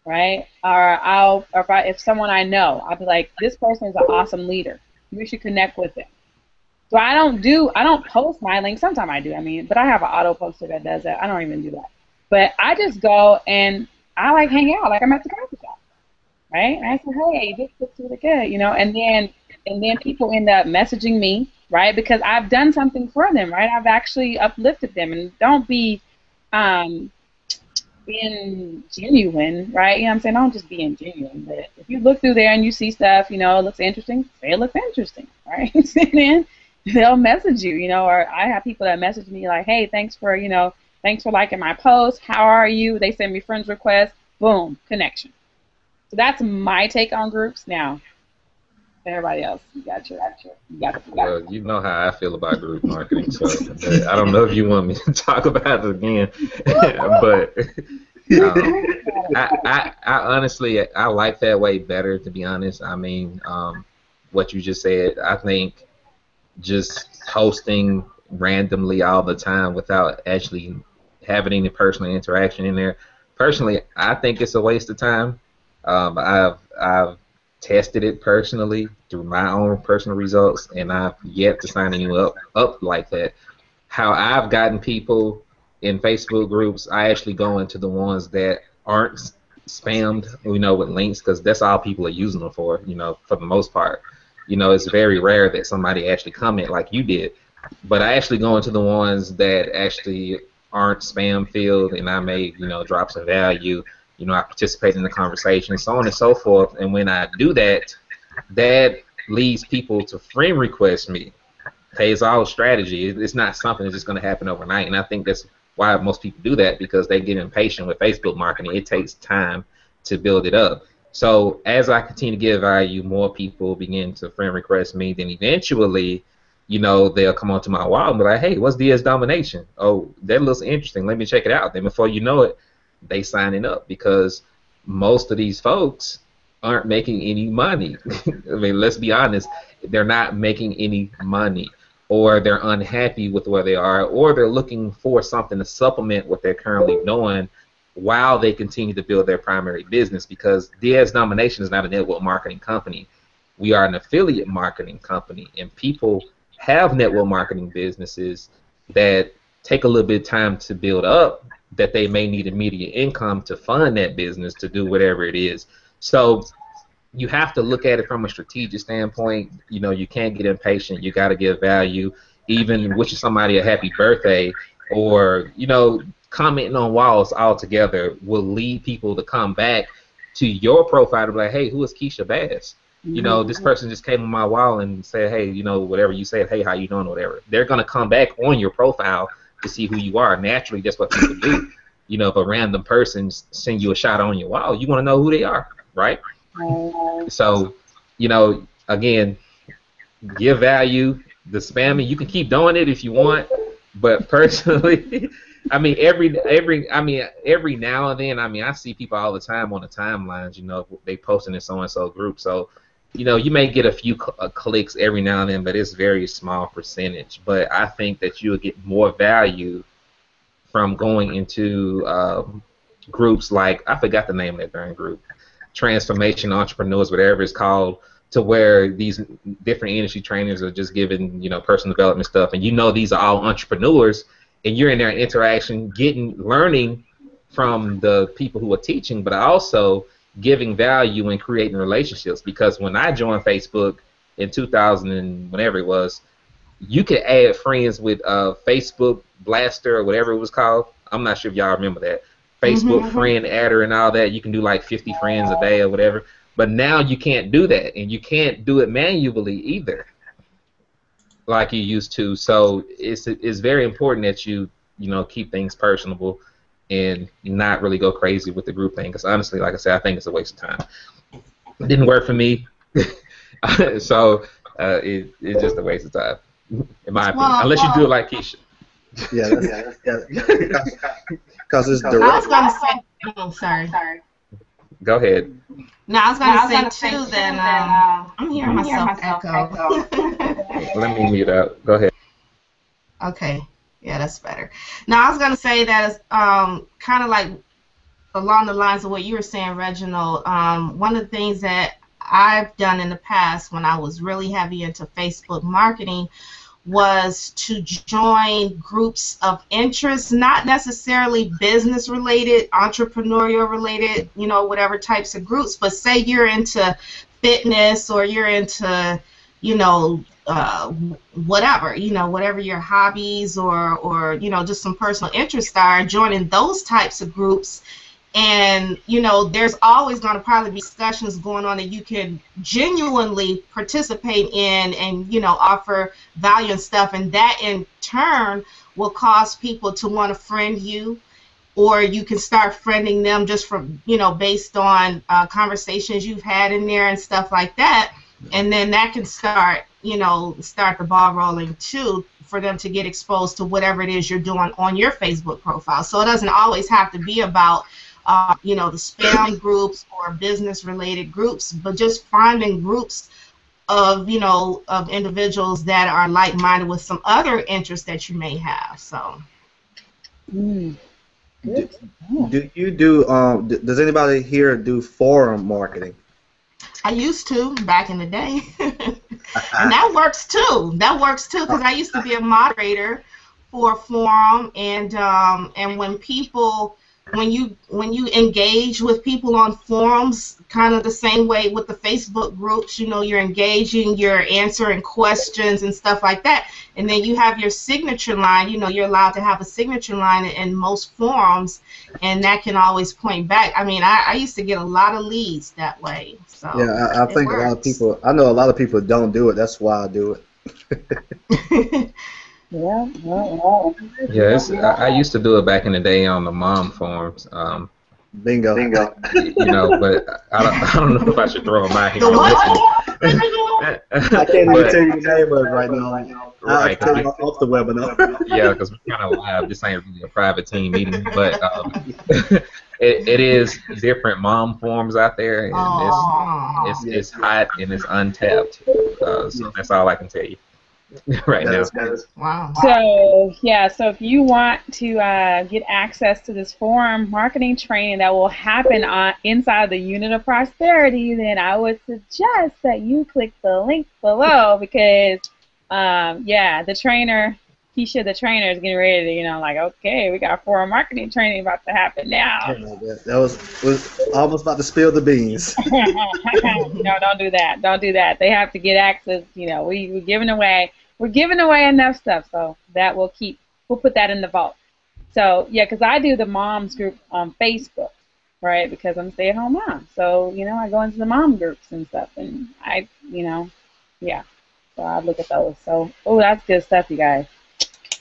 Speaker 1: Right? If someone I know, I'll be like, this person is an awesome leader. You should connect with them. So I don't post my link. Sometimes I do, but I have an auto poster that does that. I don't even do that. But I just go and I like hang out like I'm at the coffee shop. Right? And I say, hey, this looks really good, and then people end up messaging me, right? Because I've done something for them, right? I've actually uplifted them, and don't be being genuine, right? You know what I'm saying? Don't just being genuine. But if you look through there and you see stuff, it looks interesting, say it looks interesting, right? And then they'll message you, or I have people that message me like, hey, thanks for liking my post. How are you? They send me friends requests. Boom, connection. So that's my take on groups. Now, everybody else, you got your.
Speaker 3: Well, you know how I feel about group marketing, so I don't know if you want me to talk about it again, but I honestly I like that way better, to be honest. What you just said, I think just posting randomly all the time without actually having any personal interaction in there. Personally, I think it's a waste of time. I've tested it personally through my own personal results, and I've yet to sign anyone up like that. How I've gotten people in Facebook groups, I actually go into the ones that aren't spammed, with links, because that's all people are using them for, for the most part. It's very rare that somebody actually comment like you did, but I actually go into the ones that actually aren't spam filled, and I may, drop some value. I participate in the conversation, so on and so forth. And when I do that, that leads people to friend request me. Hey, it's all strategy. It's not something that's just going to happen overnight. And I think that's why most people do that, because they get impatient with Facebook marketing. It takes time to build it up. So as I continue to give value, more people begin to friend request me. Then eventually, they'll come onto my wall and be like, hey, what's DS Domination? Oh, that looks interesting. Let me check it out. Then before you know it, they signing up, because most of these folks aren't making any money. Let's be honest, they're not making any money, or they're unhappy with where they are, or they're looking for something to supplement what they're currently doing while they continue to build their primary business, because DS Domination is not a network marketing company. We are an affiliate marketing company, and people have network marketing businesses that take a little bit of time to build up, that they may need immediate income to fund that business to do whatever it is. So you have to look at it from a strategic standpoint. You can't get impatient. You got to give value. Even wishing somebody a happy birthday, or commenting on walls altogether, will lead people to come back to your profile to be like, hey, who is Keisha Bass? This person just came on my wall and said, hey, whatever you said, hey, how you doing, whatever. They're going to come back on your profile to see who you are. Naturally, that's what people do. If a random person send you a shot on your wall, you want to know who they are, right? So, again, give value. The spamming, you can keep doing it if you want, but personally, every now and then, I see people all the time on the timelines. They posting in so and so group. So, you may get a few clicks every now and then, but it's very small percentage. But I think that you'll get more value from going into groups like, I forgot the name of that darn group, Transformation Entrepreneurs, whatever it's called, to where these different industry trainers are just giving, you know, personal development stuff, and you know these are all entrepreneurs, and you're in there in interaction, learning from the people who are teaching, but also giving value and creating relationships. Because when I joined Facebook in 2000 and whenever it was, you could add friends with Facebook Blaster or whatever it was called. I'm not sure if y'all remember that. Facebook friend adder and all that. You can do like 50 friends a day or whatever. But now you can't do that, and you can't do it manually either, like you used to. So it's very important that you know, keep things personable and not really go crazy with the group thing. Because honestly, like I said, I think it's a waste of time. It didn't work for me, so it's just a waste of time, in my opinion. Unless you do it like Keisha.
Speaker 2: Yeah, because it's direct.
Speaker 4: I was gonna say, oh, sorry.
Speaker 3: Go ahead.
Speaker 4: No, I was gonna say too that I'm hearing myself echo.
Speaker 3: Let me mute out. Go ahead.
Speaker 4: Okay, yeah, that's better. Now I was gonna say that it's kind of like along the lines of what you were saying, Reginald. One of the things that I've done in the past when I was really heavy into Facebook marketing was to join groups of interest, not necessarily business related, entrepreneurial related, you know, whatever types of groups, but say you're into fitness or you're into, you know, whatever, you know, whatever your hobbies or you know, just some personal interests are, joining those types of groups. And, you know, there's always going to probably be discussions going on that you can genuinely participate in and, you know, offer value and stuff. And that in turn will cause people to want to friend you, or you can start friending them just from, you know, based on conversations you've had in there and stuff like that. And then that can start, you know, start the ball rolling too, for them to get exposed to whatever it is you're doing on your Facebook profile. So it doesn't always have to be about you know, the spam groups or business-related groups, but just finding groups of, you know, of individuals that are like-minded with some other interests that you may have. So.
Speaker 2: Do you do? Does anybody here do forum marketing?
Speaker 4: I used to back in the day, and that works too. That works too, because I used to be a moderator for a forum, and when you engage with people on forums, kind of the same way with the Facebook groups, you know, you're engaging, you're answering questions and stuff like that, and then you have your signature line. You know, you're allowed to have a signature line in most forums, and that can always point back. I mean, I used to get a lot of leads that way. So
Speaker 2: yeah, I think works. A lot of people. I know a lot of people don't do it. That's why I do it.
Speaker 3: Yeah, I used to do it back in the day on the mom forums.
Speaker 2: Bingo.
Speaker 3: You know, but I don't know if I should throw them out here.
Speaker 2: I can't even tell you the name of it right now.
Speaker 3: Right,
Speaker 2: I take off the webinar.
Speaker 3: Yeah, because we're kind of live. This ain't really a private team meeting, but it is different mom forums out there, and it's hot and it's untapped. So that's all I can tell you. Right now.
Speaker 4: Wow.
Speaker 1: So so if you want to get access to this forum marketing training that will happen inside the Unit of Prosperity, then I would suggest that you click the link below, because the trainer, Keisha, the trainer, is getting ready to, you know, like, okay, we got forum marketing training about to happen now.
Speaker 2: That was almost about to spill the beans.
Speaker 1: No, don't do that. Don't do that. They have to get access. You know, we're giving away enough stuff, so that we'll put that in the vault. So yeah, because I do the moms group on Facebook, right? Because I'm a stay-at-home mom, so you know, I go into the mom groups and stuff, and so I look at those. So that's good stuff, you guys.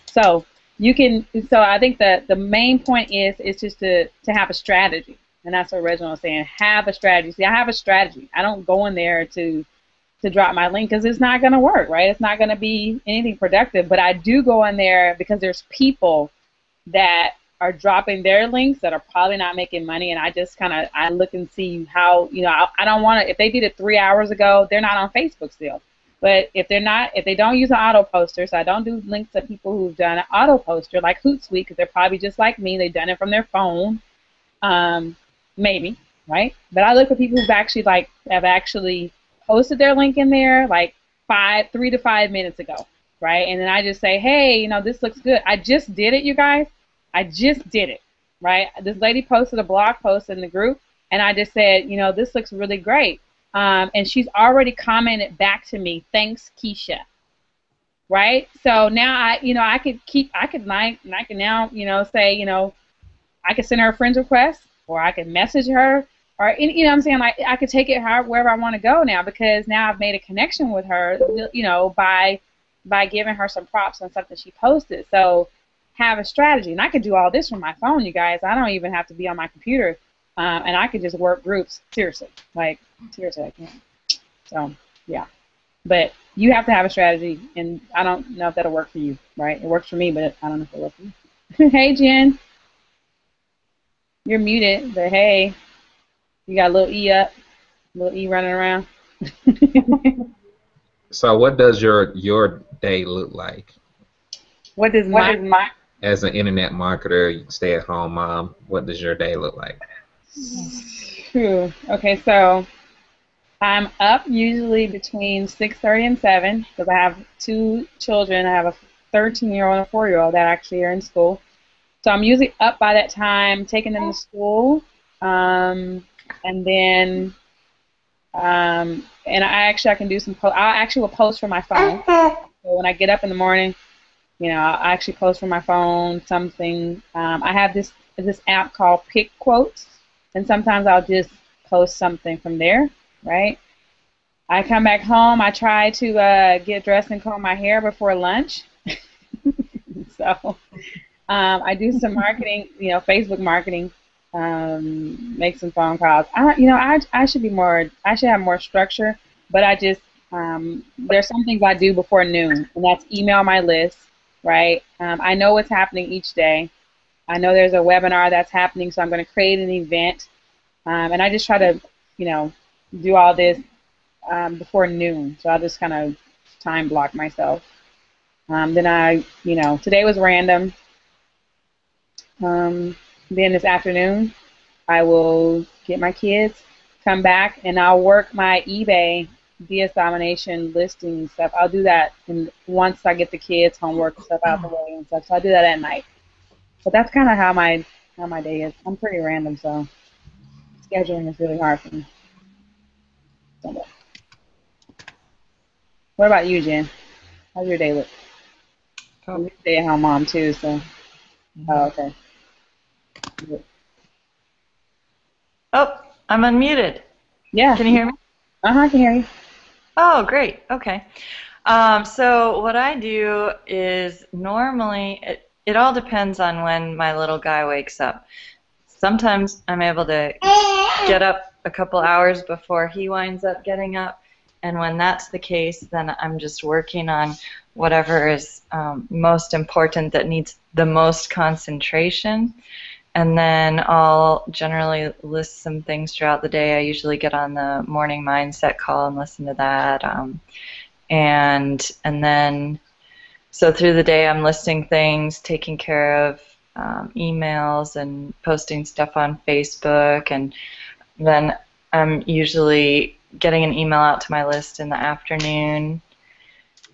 Speaker 1: So you can. So I think that the main point is just to have a strategy, and that's what Reginald was saying. Have a strategy. See, I have a strategy. I don't go in there to drop my link, because it's not going to work, right? It's not going to be anything productive. But I do go in there because there's people that are dropping their links that are probably not making money, and I just I look and see how, you know, I don't want to, if they did it 3 hours ago, they're not on Facebook still. But if they don't use an auto poster, so I don't do links to people who've done an auto poster like Hootsuite, because they're probably just like me. They've done it from their phone, maybe, right? But I look for people who've actually have actually posted their link in there like 3 to 5 minutes ago, right? And then I just say, hey, this looks good. I just did it, you guys. I just did it, right? This lady posted a blog post in the group, and I just said, this looks really great. And she's already commented back to me, thanks, Keisha. Right? So now I could now, say, I could send her a friend's request, or I could message her, or what I'm saying, like, I could take it wherever I want to go now, because now I've made a connection with her, by giving her some props on something she posted. So have a strategy, and I could do all this from my phone, you guys. I don't even have to be on my computer. And I could just work groups, seriously, I can't. So, yeah. But you have to have a strategy, and I don't know if that'll work for you, right? It works for me, but I don't know if it'll work for you. Hey, Jen. You're muted, but hey, you got a little E up, little E running around.
Speaker 3: So what does your day look like?
Speaker 1: What does my
Speaker 3: As an internet marketer, stay-at-home mom, what does your day look like?
Speaker 1: Okay, so I'm up usually between 6:30 and 7, because I have 2 children. I have a 13-year-old and a 4-year-old that actually are in school. So I'm usually up by that time, taking them to school, and then and I can do some I actually will post from my phone. So when I get up in the morning, I actually post from my phone something. I have this app called Pick Quotes, and sometimes I'll just post something from there, right? I come back home. I try to get dressed and comb my hair before lunch. So I do some marketing, Facebook marketing, make some phone calls. I should have more structure, but I just there's some things I do before noon, and that's email my list, right? I know what's happening each day. I know there's a webinar that's happening, so I'm going to create an event, and I just try to, do all this before noon. So I'll just kind of time block myself. Then today was random. Then this afternoon, I will get my kids, come back, and I'll work my eBay DS Domination listing stuff. I'll do that once I get the kids' homework and stuff out the way and stuff. So I do that at night. But that's kind of how my day is. I'm pretty random, so scheduling is really hard for me. So, what about you, Jen? How's your day look?
Speaker 5: Oh.
Speaker 1: You're a stay-at-home mom too, so. Oh, okay.
Speaker 5: Oh, I'm unmuted.
Speaker 1: Yeah.
Speaker 5: Can you hear me?
Speaker 1: I can hear you.
Speaker 5: Oh, great. Okay. So what I do is normally, it all depends on when my little guy wakes up. Sometimes I'm able to get up a couple hours before he winds up getting up, and when that's the case, then I'm just working on whatever is most important that needs the most concentration. And then I'll generally list some things throughout the day. I usually get on the morning mindset call and listen to that. And then, so through the day I'm listing things, taking care of emails and posting stuff on Facebook. And then I'm usually getting an email out to my list in the afternoon.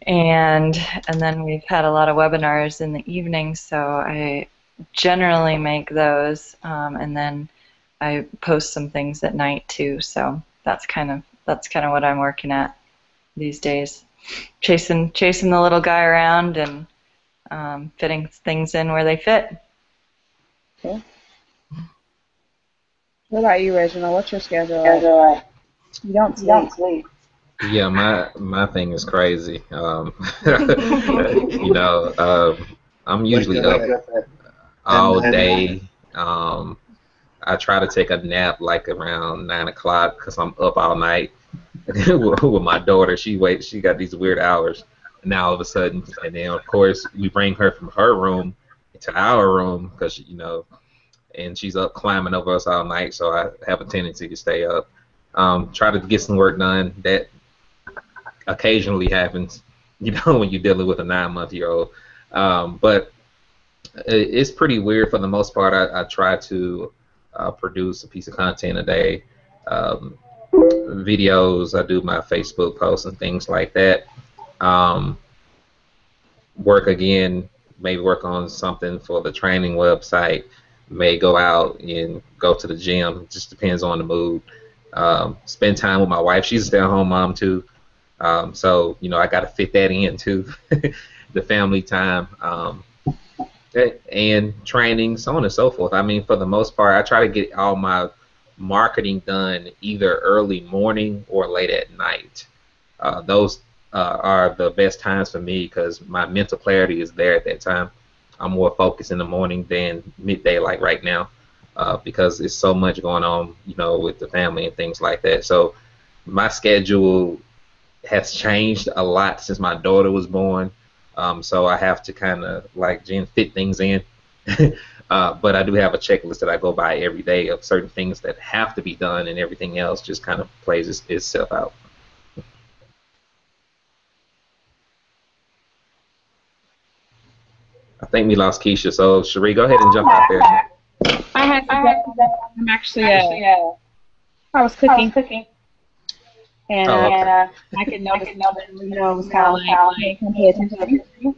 Speaker 5: And then we've had a lot of webinars in the evening, so I generally make those, and then I post some things at night too. So that's kind of what I'm working at these days, chasing the little guy around and fitting things in where they fit.
Speaker 1: Okay. What about you, Reginald? What's your schedule like? You don't sleep.
Speaker 3: Yeah, my thing is crazy. I'm usually up all day. I try to take a nap like around 9 o'clock because I'm up all night with my daughter. She got these weird hours. And now all of a sudden, and then of course we bring her from her room to our room because and she's up climbing over us all night. So I have a tendency to stay up. Try to get some work done. That occasionally happens, you know, when you're dealing with a 9-month-year-old. But it's pretty weird for the most part. I try to produce a piece of content a day, videos. I do my Facebook posts and things like that. Um, Work again, maybe work on something for the training website. May go out and go to the gym. It just depends on the mood. Spend time with my wife. She's a stay-at-home mom too. So, you know, I got to fit that in too, the family time, and training, so on and so forth. I mean, for the most part, I try to get all my marketing done either early morning or late at night. Those are the best times for me because my mental clarity is there at that time. I'm more focused in the morning than midday like right now, because there's so much going on, you know, with the family and things like that. So my schedule has changed a lot since my daughter was born. So I have to kind of, like Jen, fit things in. But I do have a checklist that I go by every day of certain things that have to be done, and everything else just kind of plays itself out. I think we lost Keisha, so Cherie, go ahead and jump out there.
Speaker 1: I had to go. I'm actually, I was cooking. And
Speaker 3: Oh, okay.
Speaker 1: I could notice, you know, it was kind of like, hey, come pay attention. You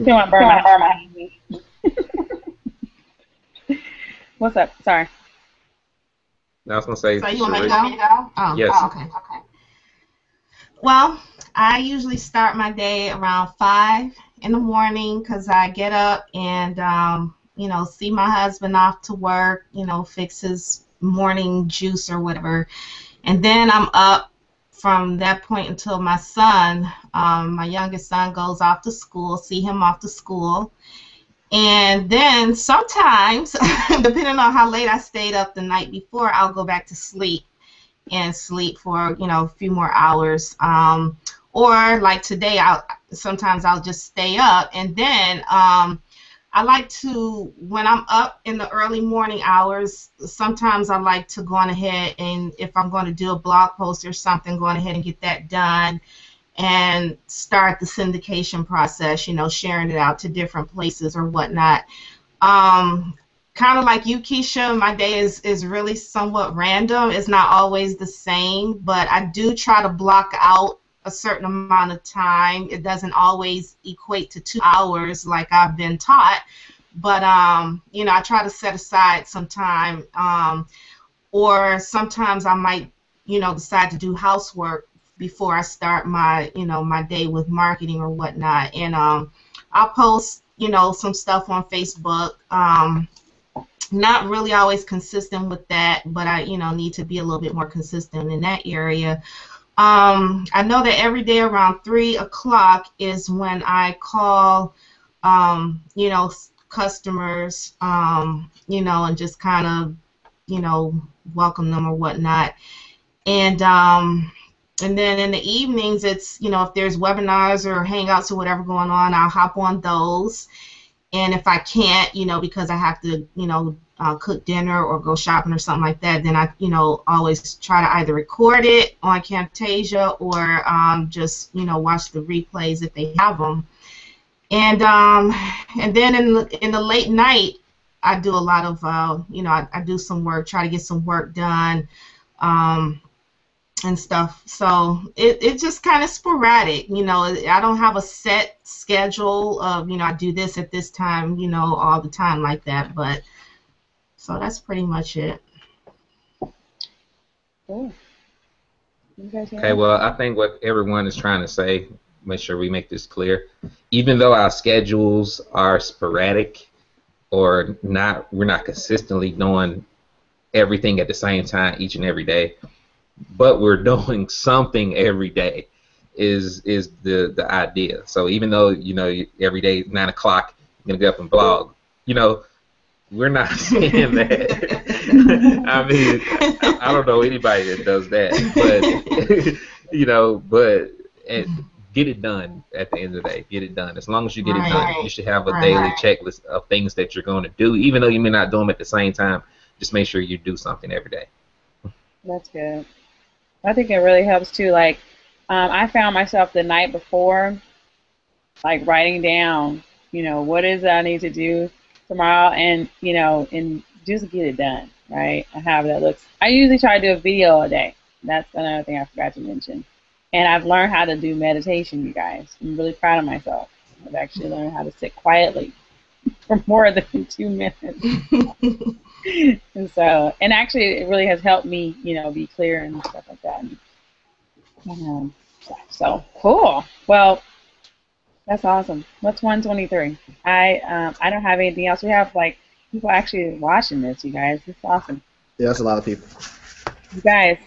Speaker 1: don't want to burn my What's up? Sorry.
Speaker 3: I was going to say,
Speaker 4: So you want me to
Speaker 3: Cherie.
Speaker 4: go? Oh,
Speaker 3: Yes.
Speaker 4: oh, okay. Well, I usually start my day around 5 in the morning because I get up and, you know, see my husband off to work, you know, fix his morning juice or whatever. And then I'm up from that point until my son, my youngest son, goes off to school, see him off to school. And then sometimes, depending on how late I stayed up the night before, I'll go back to sleep and sleep for, you know, a few more hours. Or like today, sometimes I'll just stay up. And then I like to, when I'm up in the early morning hours, sometimes I like to go on ahead and if I'm going to do a blog post or something, go on ahead and get that done and start the syndication process, you know, sharing it out to different places or whatnot. Kind of like you, Keisha, my day is really somewhat random. It's not always the same, but I do try to block out a certain amount of time. It doesn't always equate to 2 hours like I've been taught, but you know, I try to set aside some time, or sometimes I might, you know, decide to do housework before I start my, you know, my day with marketing or whatnot, and I'll post, you know, some stuff on Facebook. Not really always consistent with that, but I, you know, need to be a little bit more consistent in that area. I know that every day around 3 o'clock is when I call, you know, customers, you know, and just kind of, you know, welcome them or whatnot. And then in the evenings, it's, you know, if there's webinars or hangouts or whatever going on, I'll hop on those. And if I can't, you know, because I have to, you know, cook dinner or go shopping or something like that, then I, you know, always try to either record it on Camtasia or just, you know, watch the replays if they have them. And then in the late night, I do a lot of, you know, I do some work, try to get some work done, and stuff. So it's just kind of sporadic, you know. I don't have a set schedule of, you know, I do this at this time, you know, all the time like that. But so that's pretty much it.
Speaker 1: Cool.
Speaker 3: Okay, well, I think what everyone is trying to say, make sure we make this clear, even though our schedules are sporadic or not, we're not consistently doing everything at the same time each and every day, but we're doing something every day is the idea. So even though, you know, every day 9 o'clock you're gonna get up and blog, you know, we're not saying that. I mean, I don't know anybody that does that, but you know, but get it done at the end of the day. Get it done. As long as you get it done, you should have a daily checklist of things that you're going to do, even though you may not do them at the same time. Just make sure you do something every day.
Speaker 1: That's good. I think it really helps too. Like, I found myself the night before, like writing down, what is it I need to do tomorrow, and and just get it done, right? And how that looks. I usually try to do a video a day. That's another thing I forgot to mention. And I've learned how to do meditation, you guys. I'm really proud of myself. I've actually learned how to sit quietly for more than 2 minutes. And so, and actually, it really has helped me, be clear and stuff like that. Um, so cool. Well, that's awesome. What's 123? I don't have anything else. We have like people actually watching this, you guys. It's awesome.
Speaker 2: Yeah, that's a lot of people.
Speaker 1: You guys,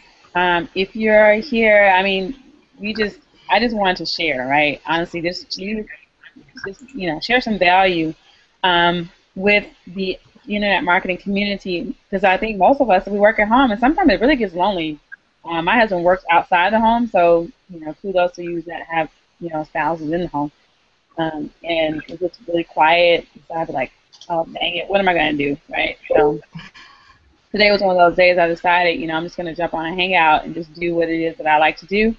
Speaker 1: if you're here, I mean, I just wanted to share, right? Honestly, just share some value with the internet marketing community, because I think most of us, we work at home, and sometimes it really gets lonely. My husband works outside the home, so kudos to you that have spouses in the home, and it gets really quiet. So I'd be like, oh dang it, what am I gonna do, right? So today was one of those days I decided, I'm just gonna jump on a hangout and just do what it is that I like to do,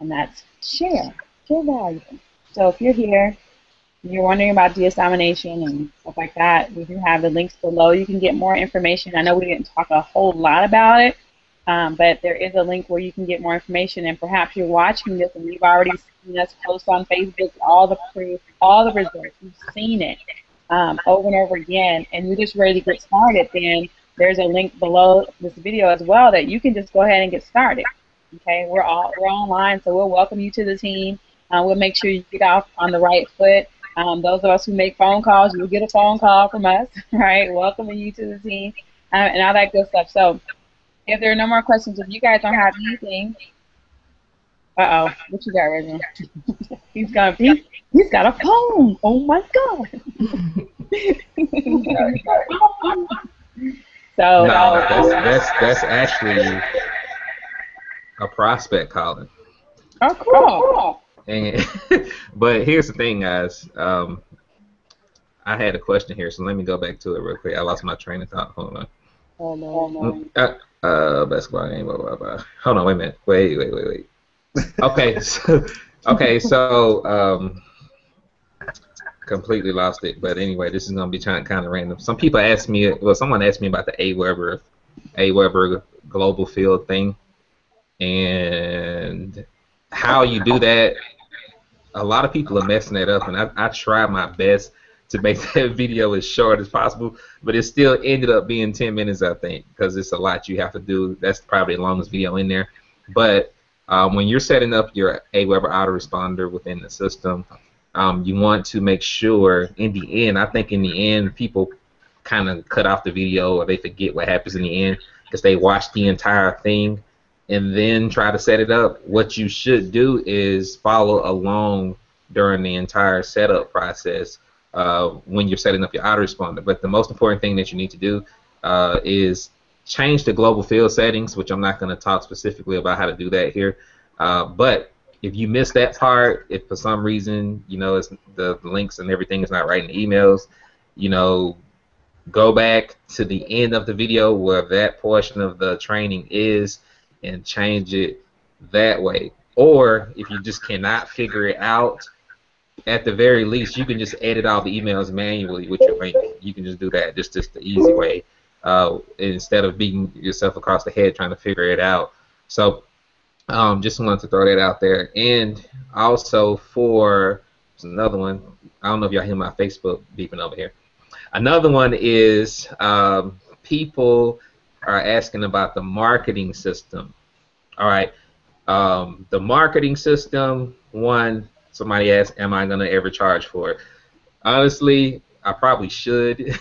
Speaker 1: and that's share value. So if you're here, you're wondering about DS Domination and stuff like that, we do have the links below. You can get more information. I know we didn't talk a whole lot about it, but there is a link where you can get more information, and perhaps you're watching this and you've already seen us post on Facebook all the proof, all the results. You've seen it over and over again, and you're just ready to get started. Then there's a link below this video as well that you can just go ahead and get started. Okay, we're online, so we'll welcome you to the team. We'll make sure you get off on the right foot. Those of us who make phone calls, you'll get a phone call from us, right? Welcoming you to the team, and all that good stuff. So if there are no more questions, if you guys don't have anything, what you got, Reginald? he's got a phone. Oh my God. So
Speaker 3: no, that's actually a prospect calling.
Speaker 1: Oh, cool.
Speaker 3: And, but here's the thing, guys. I had a question here, so let me go back to it real quick. I lost my train of thought. Hold on. Basketball game. Blah, blah, blah. Hold on. Wait a minute. Wait. Okay. So completely lost it. But anyway, this is gonna be kind of random. Someone asked me about the AWeber global field thing, and how you do that. A lot of people are messing that up, and I try my best to make that video as short as possible, but it still ended up being 10 minutes, I think, because it's a lot you have to do. That's probably the longest video in there. But when you're setting up your AWeber autoresponder within the system, you want to make sure in the end, I think in the end, people kind of cut off the video or they forget what happens in the end because they watch the entire thing and then try to set it up. What you should do is follow along during the entire setup process when you're setting up your autoresponder. But the most important thing that you need to do is change the global field settings, which I'm not going to talk specifically about how to do that here. But if you miss that part, if for some reason, it's the links and everything is not right in the emails, go back to the end of the video where that portion of the training is and change it that way. Or if you just cannot figure it out, at the very least, you can just edit all the emails manually with your link. You can just do that. Just the easy way, instead of beating yourself across the head trying to figure it out. So just wanted to throw that out there. And also for another one, I don't know if y'all hear my Facebook beeping over here. Another one is people are asking about the marketing system. All right, the marketing system, somebody asked, am I going to ever charge for it? Honestly, I probably should.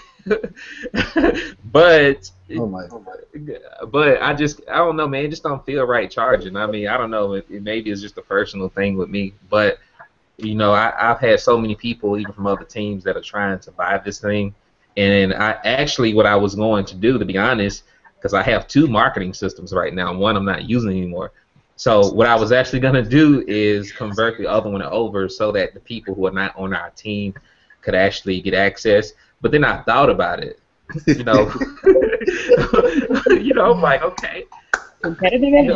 Speaker 3: but I don't know, man. It just don't feel right charging. I mean, I don't know. Maybe it's just a personal thing with me. But, I've had so many people, even from other teams, that are trying to buy this thing. And what I was going to do, to be honest, because I have 2 marketing systems right now. One I'm not using anymore. So what I was actually going to do is convert the other one over so that the people who are not on our team could actually get access. But then I thought about it. I'm like, okay,
Speaker 1: Competitive edge.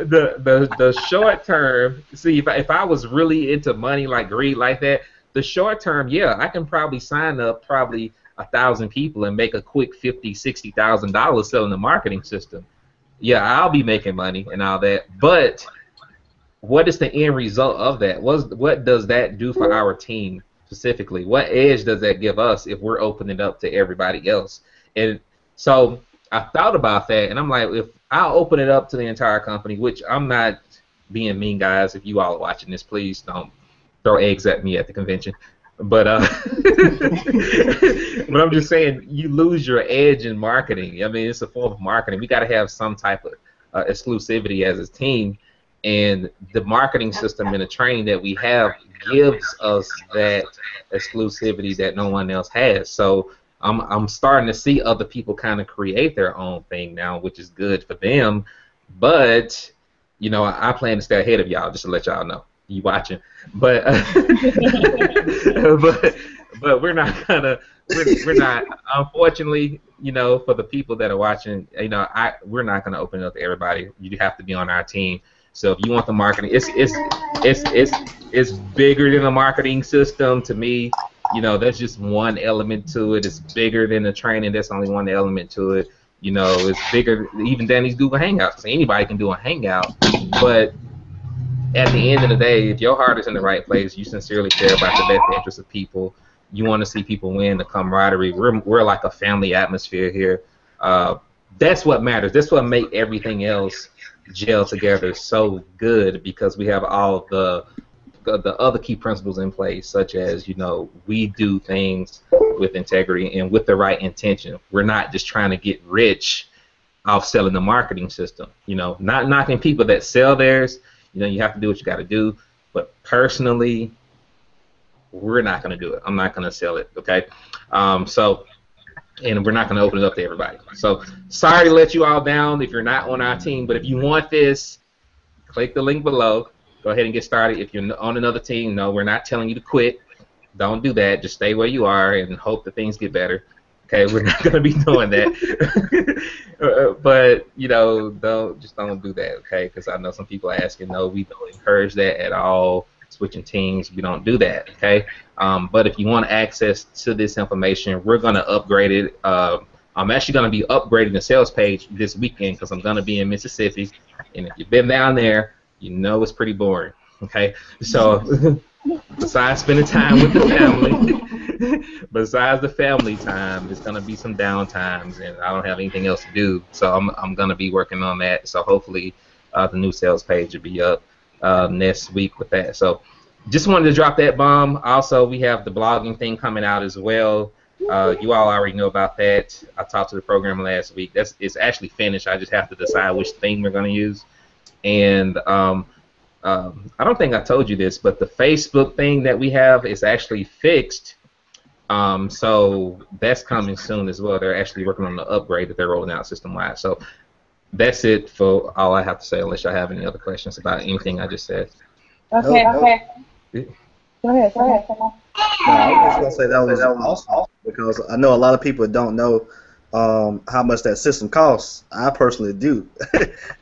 Speaker 3: The short term. See, if I was really into money like greed like that, the short term, yeah, I can probably sign up probably 1,000 people and make a quick $50,000-$60,000 selling the marketing system. Yeah, I'll be making money and all that, but what is the end result of that? What does that do for our team specifically? What edge does that give us if we're opening it up to everybody else? And so I thought about that, and I'm like, if I'll open it up to the entire company, which I'm not being mean, guys. If you all are watching this, please don't throw eggs at me at the convention. But but I'm just saying, you lose your edge in marketing. I mean, it's a form of marketing. We got to have some type of exclusivity as a team. And the marketing system and the training that we have gives us that exclusivity that no one else has. So I'm starting to see other people kind of create their own thing now, which is good for them. But you know, I plan to stay ahead of y'all, just to let y'all know. You watching, but but we're not gonna we're not, unfortunately, you know, for the people that are watching, you know, we're not gonna open it up to everybody. You have to be on our team. So if you want the marketing, it's bigger than a marketing system to me. You know, that's just one element to it. It's bigger than the training. That's only one element to it. You know, it's bigger even than these Google Hangouts. Because anybody can do a Hangout, but at the end of the day, if your heart is in the right place, you sincerely care about the best interest of people. You want to see people win, the camaraderie. We're like a family atmosphere here. That's what matters. That's what makes everything else gel together so good, because we have all the other key principles in place, such as, you know, we do things with integrity and with the right intention. We're not just trying to get rich off selling the marketing system. You know, not knocking people that sell theirs. You know, you have to do what you got to do. But personally, we're not going to do it. I'm not going to sell it. Okay. And we're not going to open it up to everybody. So sorry to let you all down if you're not on our team, but if you want this, click the link below. Go ahead and get started. If you're on another team, no, we're not telling you to quit. Don't do that. Just stay where you are and hope that things get better. Okay, we're not going to be doing that. But, you know, don't do that, okay? Because I know some people are asking, no, we don't encourage that at all. Switching teams, we don't do that, okay? But if you want access to this information, we're going to upgrade it. I'm actually going to be upgrading the sales page this weekend because I'm going to be in Mississippi. And if you've been down there, you know it's pretty boring, okay? So besides spending time with the family, besides the family time, there's going to be some downtimes, and I don't have anything else to do. So I'm going to be working on that. So hopefully the new sales page will be up next week with that. So just wanted to drop that bomb. Also, we have the blogging thing coming out as well. You all already know about that. I talked to the program last week. It's actually finished. I just have to decide which theme we're going to use. And I don't think I told you this, but the Facebook thing that we have is actually fixed. So that's coming soon as well. They're actually working on the upgrade that they're rolling out system-wide. So that's it for all I have to say, unless y'all have any other questions about anything I just said.
Speaker 1: Okay.
Speaker 2: Nope.
Speaker 1: Go ahead.
Speaker 2: No, I was just gonna say that was awesome, because I know a lot of people don't know how much that system costs. I personally do,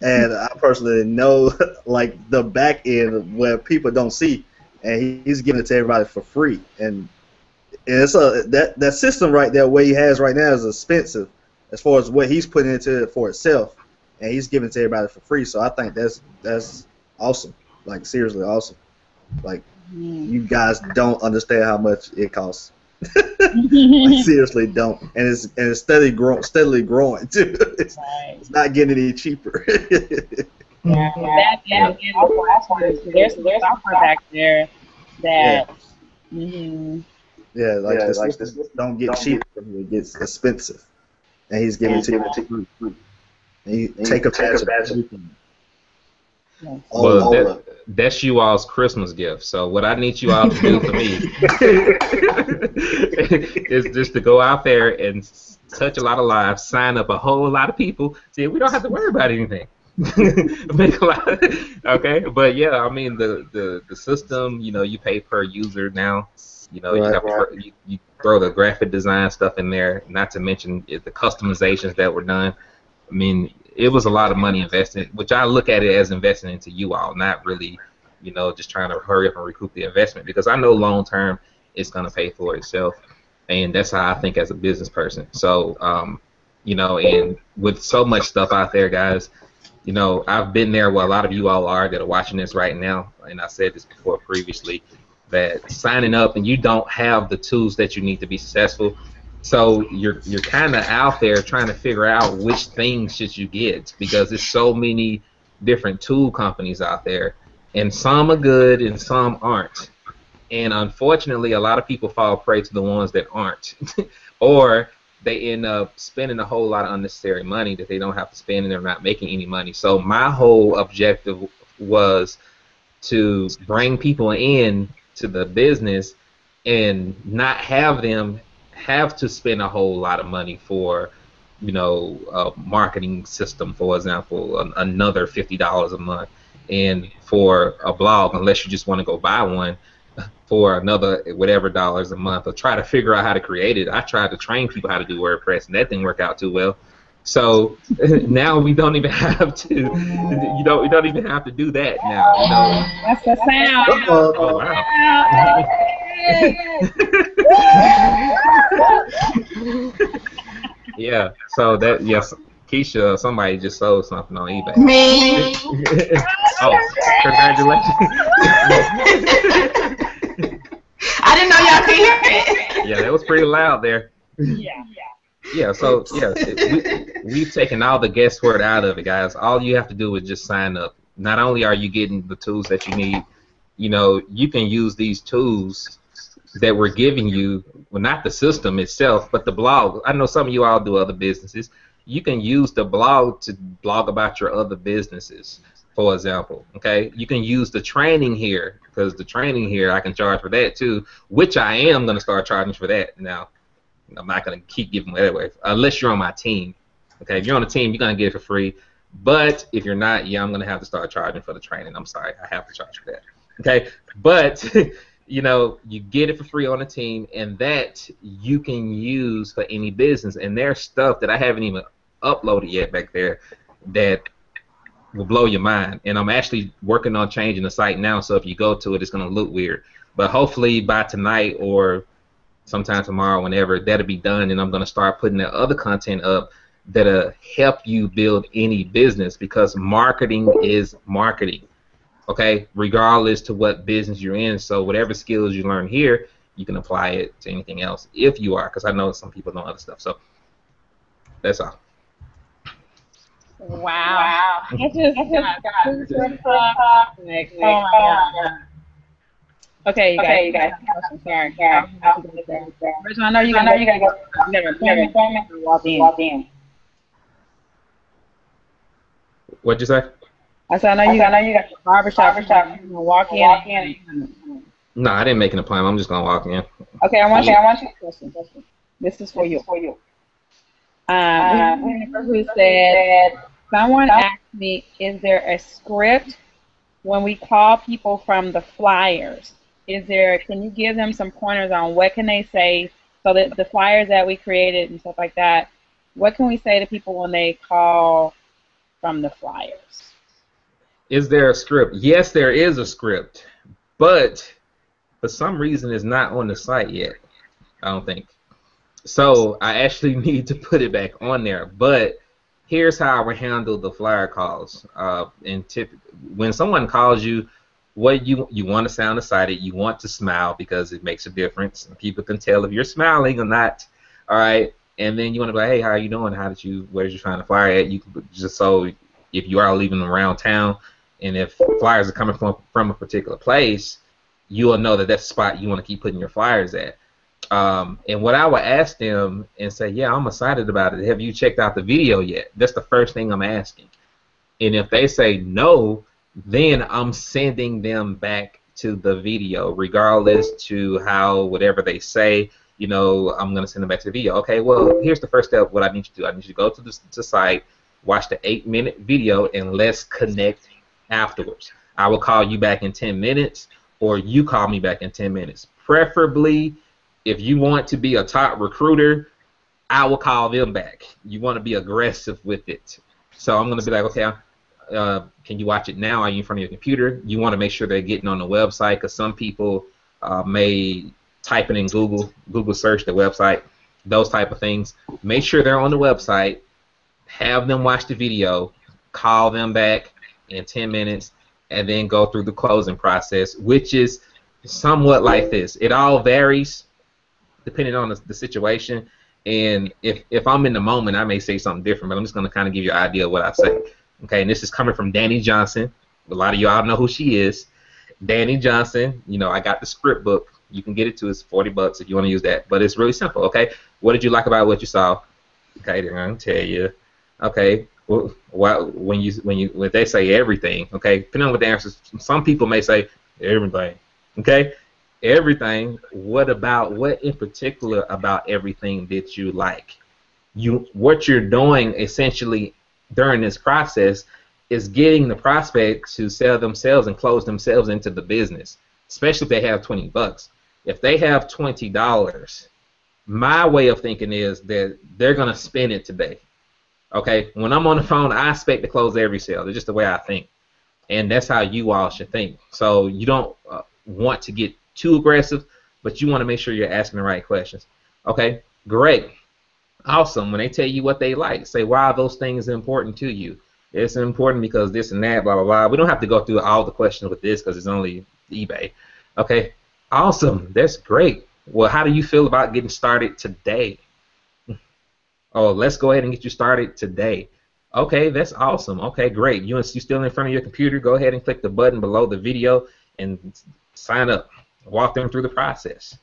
Speaker 2: and I personally know like the back end where people don't see, and he's giving it to everybody for free. And it's that system right there, what he has right now, is expensive as far as what he's putting into it for itself, and he's giving it to everybody for free. So I think that's awesome, like seriously awesome. Like, you guys don't understand how much it costs. Like, seriously don't. And it's steadily growing too. It's not getting any cheaper.
Speaker 1: There's software back there that
Speaker 2: like this don't get cheaper, it gets expensive. And he's giving it to you free. And you take advantage of everything.
Speaker 3: Well, that's you all's Christmas gift. So what I need you all to do for me is just to go out there and touch a lot of lives, sign up a whole lot of people. See, we don't have to worry about anything. Make a lot. Okay, but yeah, I mean the system. You know, you pay per user now. You know, you throw the graphic design stuff in there. Not to mention the customizations that were done. I mean, it was a lot of money invested, which I look at it as investing into you all, not really, just trying to hurry up and recoup the investment, because I know long term it's going to pay for itself, and that's how I think as a business person. So, and with so much stuff out there, guys, I've been there where a lot of you all are that are watching this right now, and I said this before previously, that signing up and you don't have the tools that you need to be successful. So you're kind of out there trying to figure out which things should you get, because there's so many different tool companies out there, and some are good and some aren't. And unfortunately, a lot of people fall prey to the ones that aren't, or they end up spending a whole lot of unnecessary money that they don't have to spend, and they're not making any money. So my whole objective was to bring people in to the business and not have them have to spend a whole lot of money for, a marketing system, for example, another $50 a month, and for a blog, unless you just want to go buy one, for another whatever dollars a month, or try to figure out how to create it. I tried to train people how to do WordPress, and that didn't work out too well. So now we don't even have to, we don't even have to do that now.
Speaker 1: That's the sound.
Speaker 3: Oh wow. Yeah. So that, yes, Keisha, somebody just sold something on eBay.
Speaker 4: Me.
Speaker 3: Oh, congratulations.
Speaker 4: I didn't know y'all could hear it.
Speaker 3: Yeah, that was pretty loud there.
Speaker 1: Yeah.
Speaker 3: Yeah, so we've taken all the guesswork out of it, guys. All you have to do is just sign up. Not only are you getting the tools that you need, you can use these tools that we're giving you, well, not the system itself, but the blog. I know some of you all do other businesses. You can use the blog to blog about your other businesses, for example. Okay, you can use the training here, because the training here I can charge for that too, which I am going to start charging for that now. I'm not going to keep giving that away unless you're on my team. Okay, if you're on the team, you're going to get it for free. But if you're not, yeah, I'm going to have to start charging for the training. I'm sorry, I have to charge for that. Okay, but you get it for free on the team, and that you can use for any business. And there's stuff that I haven't even uploaded yet back there that will blow your mind. And I'm actually working on changing the site now, so if you go to it, it's going to look weird. But hopefully by tonight or sometime tomorrow, whenever, that'll be done, and I'm going to start putting that other content up that'll help you build any business, because marketing is marketing, okay, regardless to what business you're in. So whatever skills you learn here, you can apply it to anything else if you are, because I know some people know other stuff. So that's all.
Speaker 1: Wow. I just got oh my God. Okay, you guys. Sorry. Rachel, I know you gotta go. You got an appointment. Walk in.
Speaker 3: What'd you say?
Speaker 1: I said, I know you got a barbershop. Walk in.
Speaker 3: No, I didn't make an appointment. I'm just gonna walk in.
Speaker 1: Okay, I want you to question. This is for you. Who said, someone asked me, is there a script when we call people from the flyers? Can you give them some pointers on what can they say, so that the flyers that we created and stuff like that, what can we say to people when they call from the flyers?
Speaker 3: Is there a script? Yes, there is a script, but for some reason it's not on the site yet, I don't think. So I actually need to put it back on there. But here's how I would handle the flyer calls. When someone calls you, what you want to sound excited, you want to smile, because it makes a difference. People can tell if you're smiling or not. All right, and then you want to be like, hey, how are you doing? Where's you trying to flyer at? You just, so if you are leaving around town, and if flyers are coming from a particular place, you will know that that's the spot you want to keep putting your flyers at. And what I would ask them and say, yeah, I'm excited about it. Have you checked out the video yet? That's the first thing I'm asking. And if they say no, then I'm sending them back to the video, regardless to how whatever they say. I'm going to send them back to the video. Okay, well, here's the first step. What I need you to do, I need you to go to the site, watch the 8-minute video, and let's connect afterwards. I will call you back in 10 minutes, or you call me back in 10 minutes. Preferably, if you want to be a top recruiter, I will call them back. You want to be aggressive with it. So I'm going to be like, okay, can you watch it now? Are you in front of your computer? You want to make sure they're getting on the website, because some people may type it in Google search the website, those type of things. Make sure they're on the website. Have them watch the video. Call them back in 10 minutes, and then go through the closing process, which is somewhat like this. It all varies depending on the situation. And if I'm in the moment, I may say something different, but I'm just going to kind of give you an idea of what I say. Okay, and this is coming from Danny Johnson. A lot of y'all know who she is. Danny Johnson, you know, I got the script book. You can get it to us, $40 if you want to use that. But it's really simple, okay? What did you like about what you saw? Okay, they're going to tell you. Okay, well, when they say everything, okay, depending on what the answer is, some people may say everything, okay? Everything. What in particular about everything did you like? What you're doing essentially during this process is getting the prospect to sell themselves and close themselves into the business, especially if they have $20. If they have $20, my way of thinking is that they're going to spend it today. Okay, when I'm on the phone, I expect to close every sale. That's just the way I think, and that's how you all should think. So you don't want to get too aggressive, but you want to make sure you're asking the right questions. Okay, great. Awesome. When they tell you what they like, say why are those things important to you. It's important because this and that, blah, blah, blah. We don't have to go through all the questions with this because it's only eBay. Okay, awesome. That's great. Well, how do you feel about getting started today? Oh, let's go ahead and get you started today. Okay, that's awesome. Okay, great. You still in front of your computer? Go ahead and click the button below the video and sign up. Walk them through the process.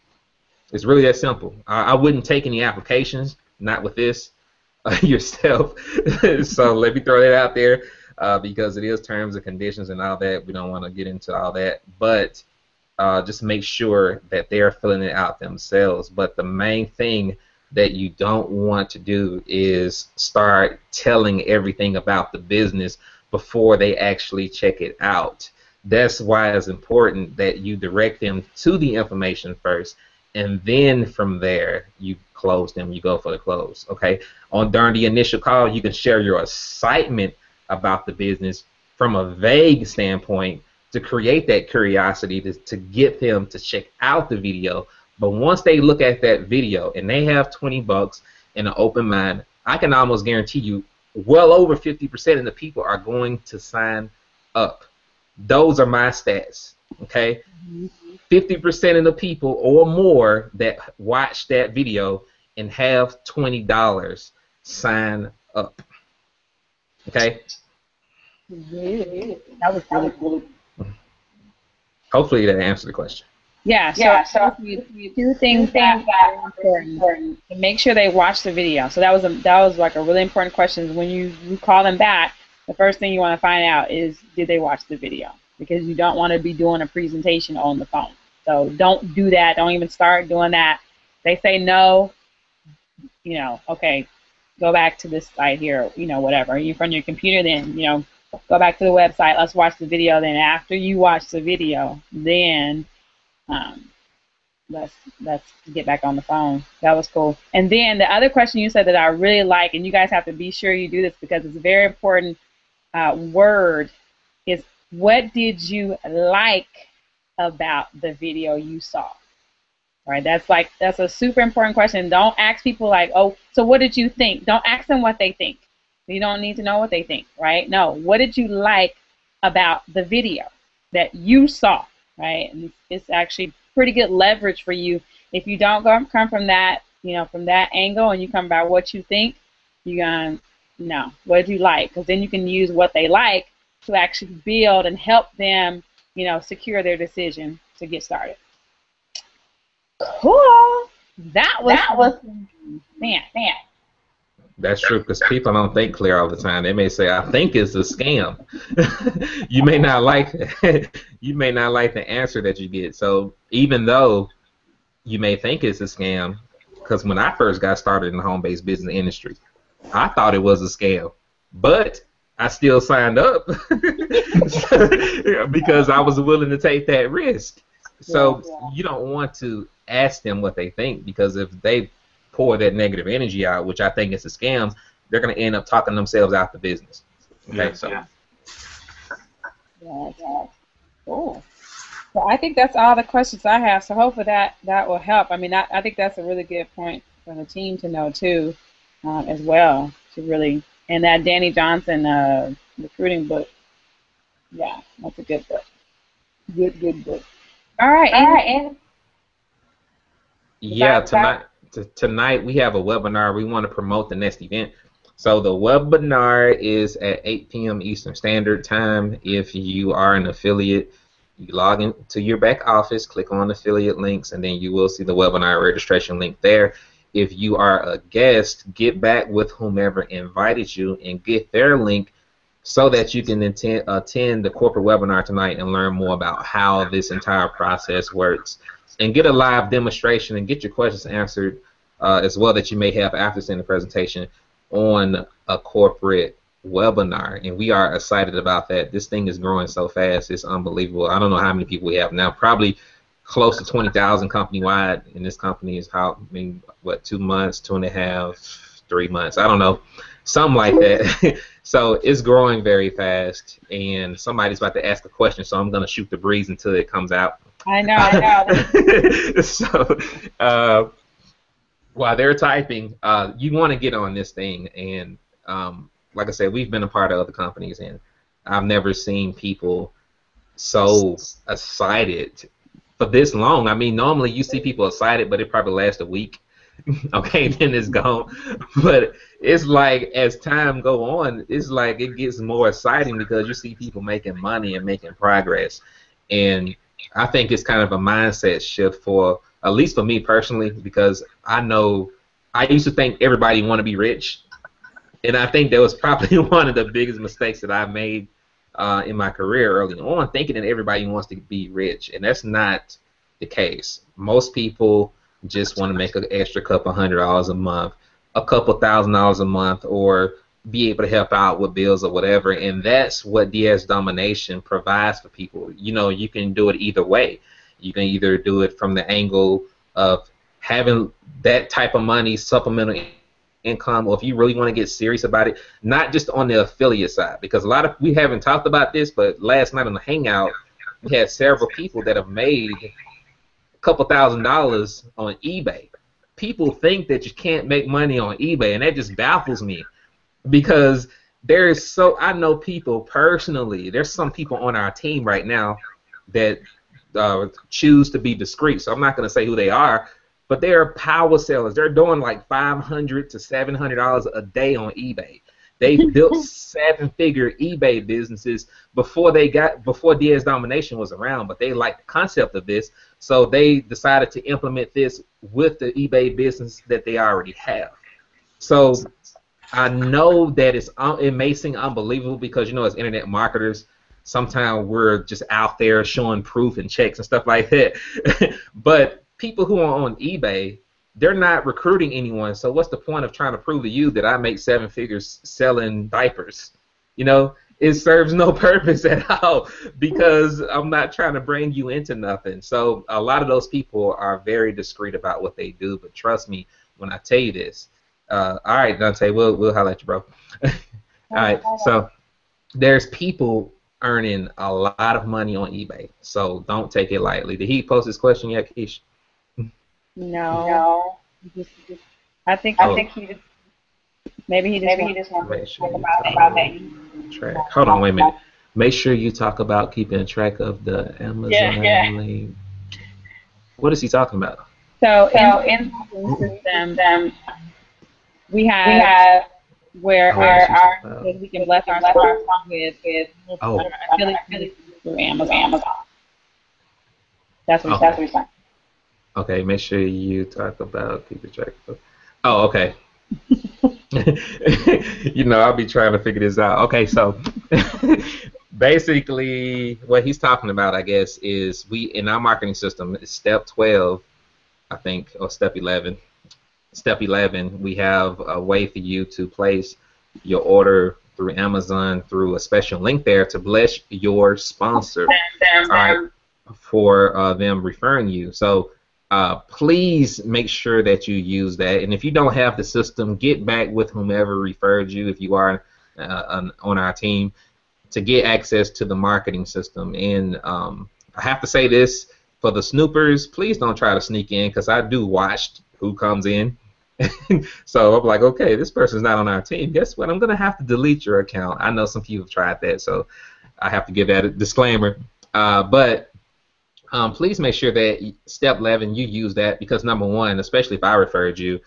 Speaker 3: It's really that simple. I wouldn't take any applications, not with this yourself. So let me throw that out there because it is terms and conditions and all that. We don't want to get into all that, but just make sure that they're filling it out themselves. But the main thing that you don't want to do is start telling everything about the business before they actually check it out. That's why it's important that you direct them to the information first, and then from there you close them. You go for the close. Okay. During the initial call, you can share your excitement about the business from a vague standpoint to create that curiosity to get them to check out the video. But once they look at that video and they have $20 and an open mind, I can almost guarantee you well over 50% of the people are going to sign up. Those are my stats, okay? 50% of the people or more that watch that video and have $20 sign up, okay?
Speaker 1: That was really cool.
Speaker 3: Hopefully that answered the question.
Speaker 1: Yeah, so two things that are important. Make sure they watch the video. So that was like a really important question. When you call them back, the first thing you want to find out is did they watch the video, because you don't want to be doing a presentation on the phone. So don't do that. Don't even start doing that. They say no, you know, okay, go back to this site here, you know, whatever. You're from your computer, then, you know, go back to the website. Let's watch the video. Then after you watch the video, then let's get back on the phone. That was cool. And then the other question you said that I really like, and you guys have to be sure you do this because it's a very important word, is what did you like about the video you saw? Right? That's a super important question. Don't ask people like, oh, so what did you think? Don't ask them what they think. You don't need to know what they think, right? No, what did you like about the video that you saw, right? And it's actually pretty good leverage for you. If you don't come from that, you know, from that angle, and you come by what you think, you're going to know what did you like, because then you can use what they like to actually build and help them, you know, secure their decision to get started. Cool. That was man.
Speaker 3: That's true, because people don't think clear all the time. They may say, "I think it's a scam." You may not like the answer that you get. So even though you may think it's a scam, because when I first got started in the home-based business industry, I thought it was a scam, but I still signed up because I was willing to take that risk. So you don't want to ask them what they think, because if they pour that negative energy out, which I think is a scam, they're going to end up talking themselves out the business. Okay,
Speaker 2: Yeah.
Speaker 3: so.
Speaker 1: Yeah, that's cool. So I think that's all the questions I have. So hopefully that will help. I mean, I think that's a really good point for the team to know too, as well. To really, and that Danny Johnson recruiting book. Yeah, that's a good book. Good book. All right, and
Speaker 3: Yeah, tonight we have a webinar. We want to promote the next event. So the webinar is at 8 p.m. Eastern Standard Time. If you are an affiliate, you log into your back office, click on affiliate links, and then you will see the webinar registration link there. If you are a guest, get back with whomever invited you and get their link so that you can attend the corporate webinar tonight and learn more about how this entire process works and get a live demonstration and get your questions answered as well that you may have after seeing the presentation on a corporate webinar. And we are excited about that. This thing is growing so fast. It's unbelievable. I don't know how many people we have now. Probably close to 20,000 company-wide, and this company is how, I mean, what, 2 months, 2.5, 3 months, I don't know, something like that. So it's growing very fast, and somebody's about to ask a question, so I'm going to shoot the breeze until it comes out.
Speaker 1: I know.
Speaker 3: So while they're typing, you want to get on this thing, and like I said, we've been a part of other companies, and I've never seen people so excited for this long. I mean, normally you see people excited, but it probably lasts a week. Okay, then it's gone. But it's like as time go on, it's like it gets more exciting because you see people making money and making progress. And I think it's kind of a mindset shift for, at least for me personally, because I know I used to think everybody want to be rich, and I think that was probably one of the biggest mistakes that I made in my career early on, thinking that everybody wants to be rich, and that's not the case. Most people just want to make an extra couple $100 a month, a couple $1,000 a month, or be able to help out with bills or whatever, and that's what DS Domination provides for people. You know, you can do it either way. You can either do it from the angle of having that type of money, supplemental income, or if you really want to get serious about it, not just on the affiliate side, because a lot of, we haven't talked about this, but last night on the hangout, we had several people that have made a couple $1,000s on eBay. People think that you can't make money on eBay, and that just baffles me. Because there's I know people personally, there's some people on our team right now that choose to be discreet, so I'm not going to say who they are, but they're power sellers. They're doing like $500 to $700 a day on eBay. They built 7-figure eBay businesses before DS Domination was around, but they liked the concept of this, so they decided to implement this with the eBay business that they already have. So I know that it may seem unbelievable because, you know, as internet marketers, sometimes we're just out there showing proof and checks and stuff like that. But people who are on eBay, they're not recruiting anyone. So what's the point of trying to prove to you that I make 7 figures selling diapers? You know, it serves no purpose at all because I'm not trying to bring you into nothing. So a lot of those people are very discreet about what they do. But trust me when I tell you this. All right, Dante, we'll holler at you, bro. All right, so there's people earning a lot of money on eBay, so don't take it lightly. Did he post his question yet, Keish?
Speaker 1: No. I think he just maybe he just wants to talk about that.
Speaker 3: Hold on, wait a minute. Make sure you talk about keeping track of the Amazon link. What is he talking about? So in the system, we have where we can bless our stores with affiliate through Amazon. That's what he's saying. Okay, make sure you talk about keeping track of. Oh, okay. You know, I'll be trying to figure this out. Okay, so basically what he's talking about, I guess, is we in our marketing system, it's step 12, I think, or step 11. Step 11, we have a way for you to place your order through Amazon through a special link there to bless your sponsor, all right, for them referring you. So please make sure that you use that. And if you don't have the system, get back with whomever referred you, if you are on our team, to get access to the marketing system. And I have to say this, for the snoopers, please don't try to sneak in, because I do watch who comes in. So I'm like, okay, this person's not on our team. Guess what? I'm going to have to delete your account. I know some people have tried that, so I have to give that a disclaimer. But please make sure that step 11, you use that, because number one, especially if I referred you,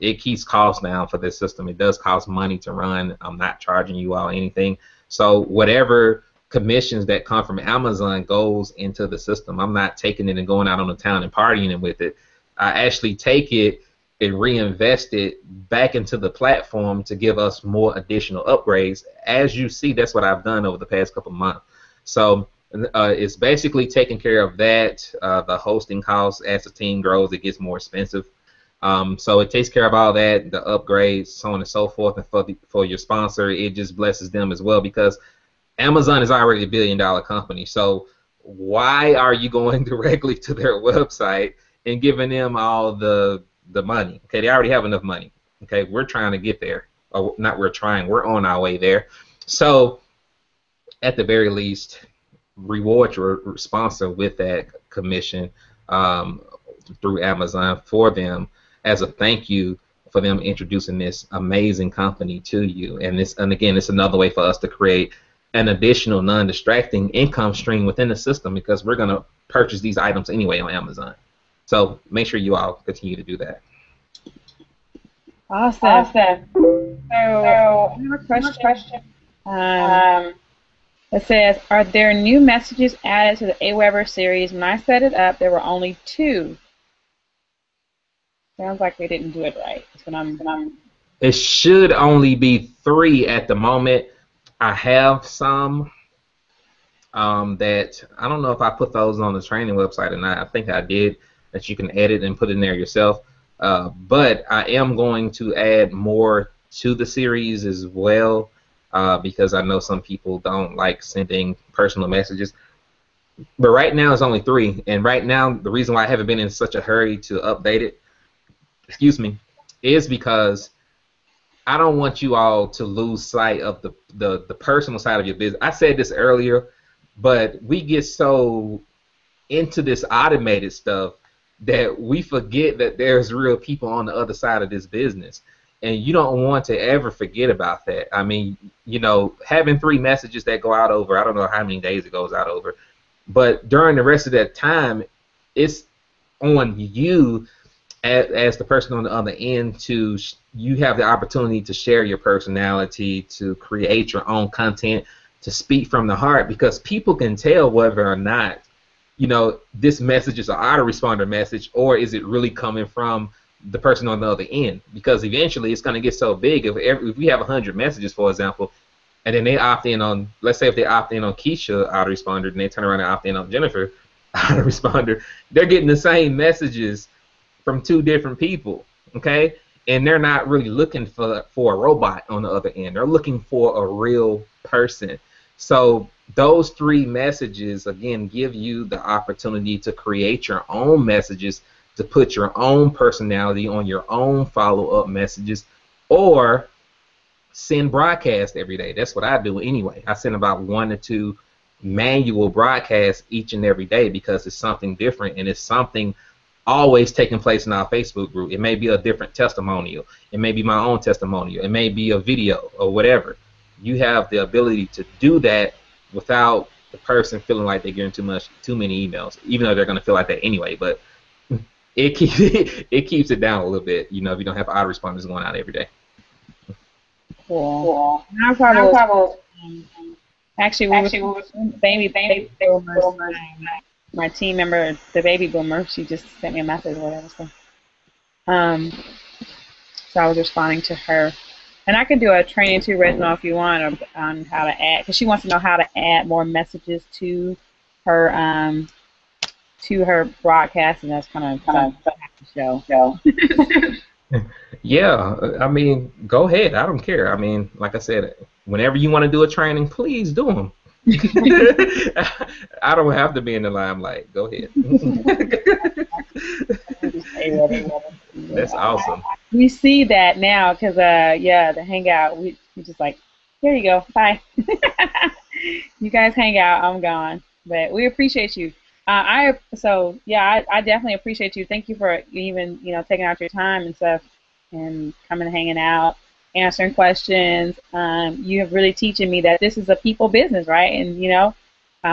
Speaker 3: it keeps costs down for this system. It does cost money to run. I'm not charging you all anything. So whatever commissions that come from Amazon goes into the system. I'm not taking it and going out on the town and partying with it. I actually take it and reinvest it back into the platform to give us more additional upgrades. As you see, that's what I've done over the past couple months. So it's basically taking care of that. The hosting costs, as the team grows, it gets more expensive. So it takes care of all that, the upgrades, so on and so forth. And for your sponsor, it just blesses them as well, because Amazon is already a billion-dollar company. So why are you going directly to their website and giving them all the money? Okay, they already have enough money. Okay, we're trying to get there. Or not, we're trying. We're on our way there. So at the very least, reward your sponsor with that commission through Amazon for them, as a thank you for them introducing this amazing company to you. And again, it's another way for us to create an additional non-distracting income stream within the system, because we're going to purchase these items anyway on Amazon. So make sure you all continue to do that.
Speaker 1: Awesome. So I have a question. It says, are there new messages added to the AWeber series? When I set it up, there were only 2. Sounds like they didn't do it right.
Speaker 3: It should only be 3 at the moment. I have some that, I don't know if I put those on the training website or not. I think I did, that you can edit and put in there yourself. But I am going to add more to the series as well, because I know some people don't like sending personal messages. But right now it's only 3, and right now the reason why I haven't been in such a hurry to update it, is because I don't want you all to lose sight of the personal side of your business. I said this earlier, but we get so into this automated stuff that we forget that there's real people on the other side of this business. And you don't want to ever forget about that. I mean, you know, having 3 messages that go out over, I don't know how many days it goes out over, but during the rest of that time, it's on you as the person on the other end to, you have the opportunity to share your personality, to create your own content, to speak from the heart, because people can tell whether or not, you know, this message is an autoresponder message, or is it really coming from the person on the other end. Because eventually it's going to get so big, if we have 100 messages, for example, and then they opt in on, let's say if they opt in on Keisha autoresponder, and they turn around and opt in on Jennifer autoresponder, they're getting the same messages from 2 different people, okay? And they're not really looking for a robot on the other end. They're looking for a real person. So those 3 messages, again, give you the opportunity to create your own messages, to put your own personality on your own follow-up messages, or send broadcasts every day. That's what I do anyway. I send about 1 to 2 manual broadcasts each and every day, because it's something different, and it's something always taking place in our Facebook group. It may be a different testimonial. It may be my own testimonial. It may be a video or whatever. You have the ability to do that without the person feeling like they're getting too many emails, even though they're going to feel like that anyway. But it keeps it down a little bit, you know, if you don't have autoresponders going out every day.
Speaker 1: Cool. No problem. Actually, we were baby boomers. My team member, the baby boomer, she just sent me a message or whatever. So I was responding to her. And I can do a training too, Reginald, if you want, on how to add, because she wants to know how to add more messages to her broadcast, and that's kind of the show.
Speaker 3: Yeah, I mean, go ahead. I don't care. I mean, like I said, whenever you want to do a training, please do them. I don't have to be in the limelight. Go ahead. That's awesome.
Speaker 1: We see that now because, yeah, the hangout, we just like, here you go, bye. You guys hang out, I'm gone. But we appreciate you. I definitely appreciate you. Thank you for even, taking out your time and stuff and coming and hanging out, answering questions. You have really teaching me that this is a people business, right? And,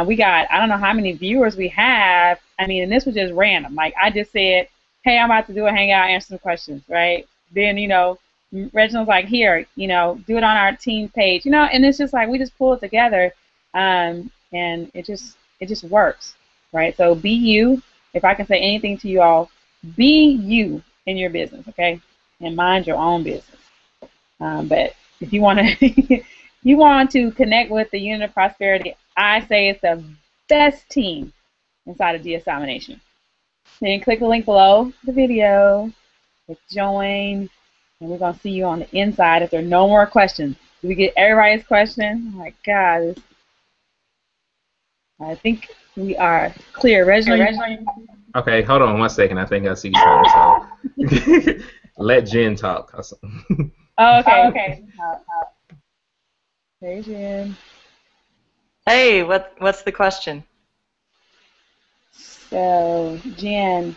Speaker 1: we got, I don't know how many viewers we have. I mean, and this was just random. Like, I just said, hey, I'm about to do a hangout, answer some questions, right? Then, Reginald's like, here, do it on our team page, and it's just like we just pull it together, and it just works, right? So be you. If I can say anything to you all, be you in your business, okay, and mind your own business. But if you want to, you want to connect with the Unit of Prosperity, I say it's the best team inside of DS Domination. Then click the link below the video, click join, and we're going to see you on the inside if there are no more questions. Do we get everybody's question? Oh my God. I think we are clear. Reginald?
Speaker 3: Okay, hold on 1 second. I think I see something. So let Jen talk.
Speaker 1: Oh, okay. Hey, Jen.
Speaker 5: Hey, what's the question?
Speaker 1: So, Jen,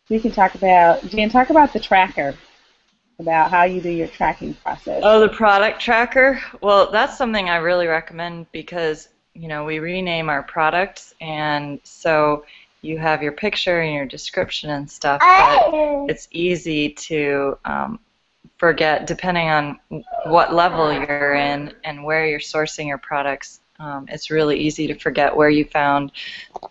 Speaker 1: we can talk about the tracker, about how you do your tracking process.
Speaker 5: Oh, the product tracker? Well, that's something I really recommend because, we rename our products, and so you have your picture and your description and stuff, but it's easy to forget depending on what level you're in and where you're sourcing your products. It's really easy to forget where you found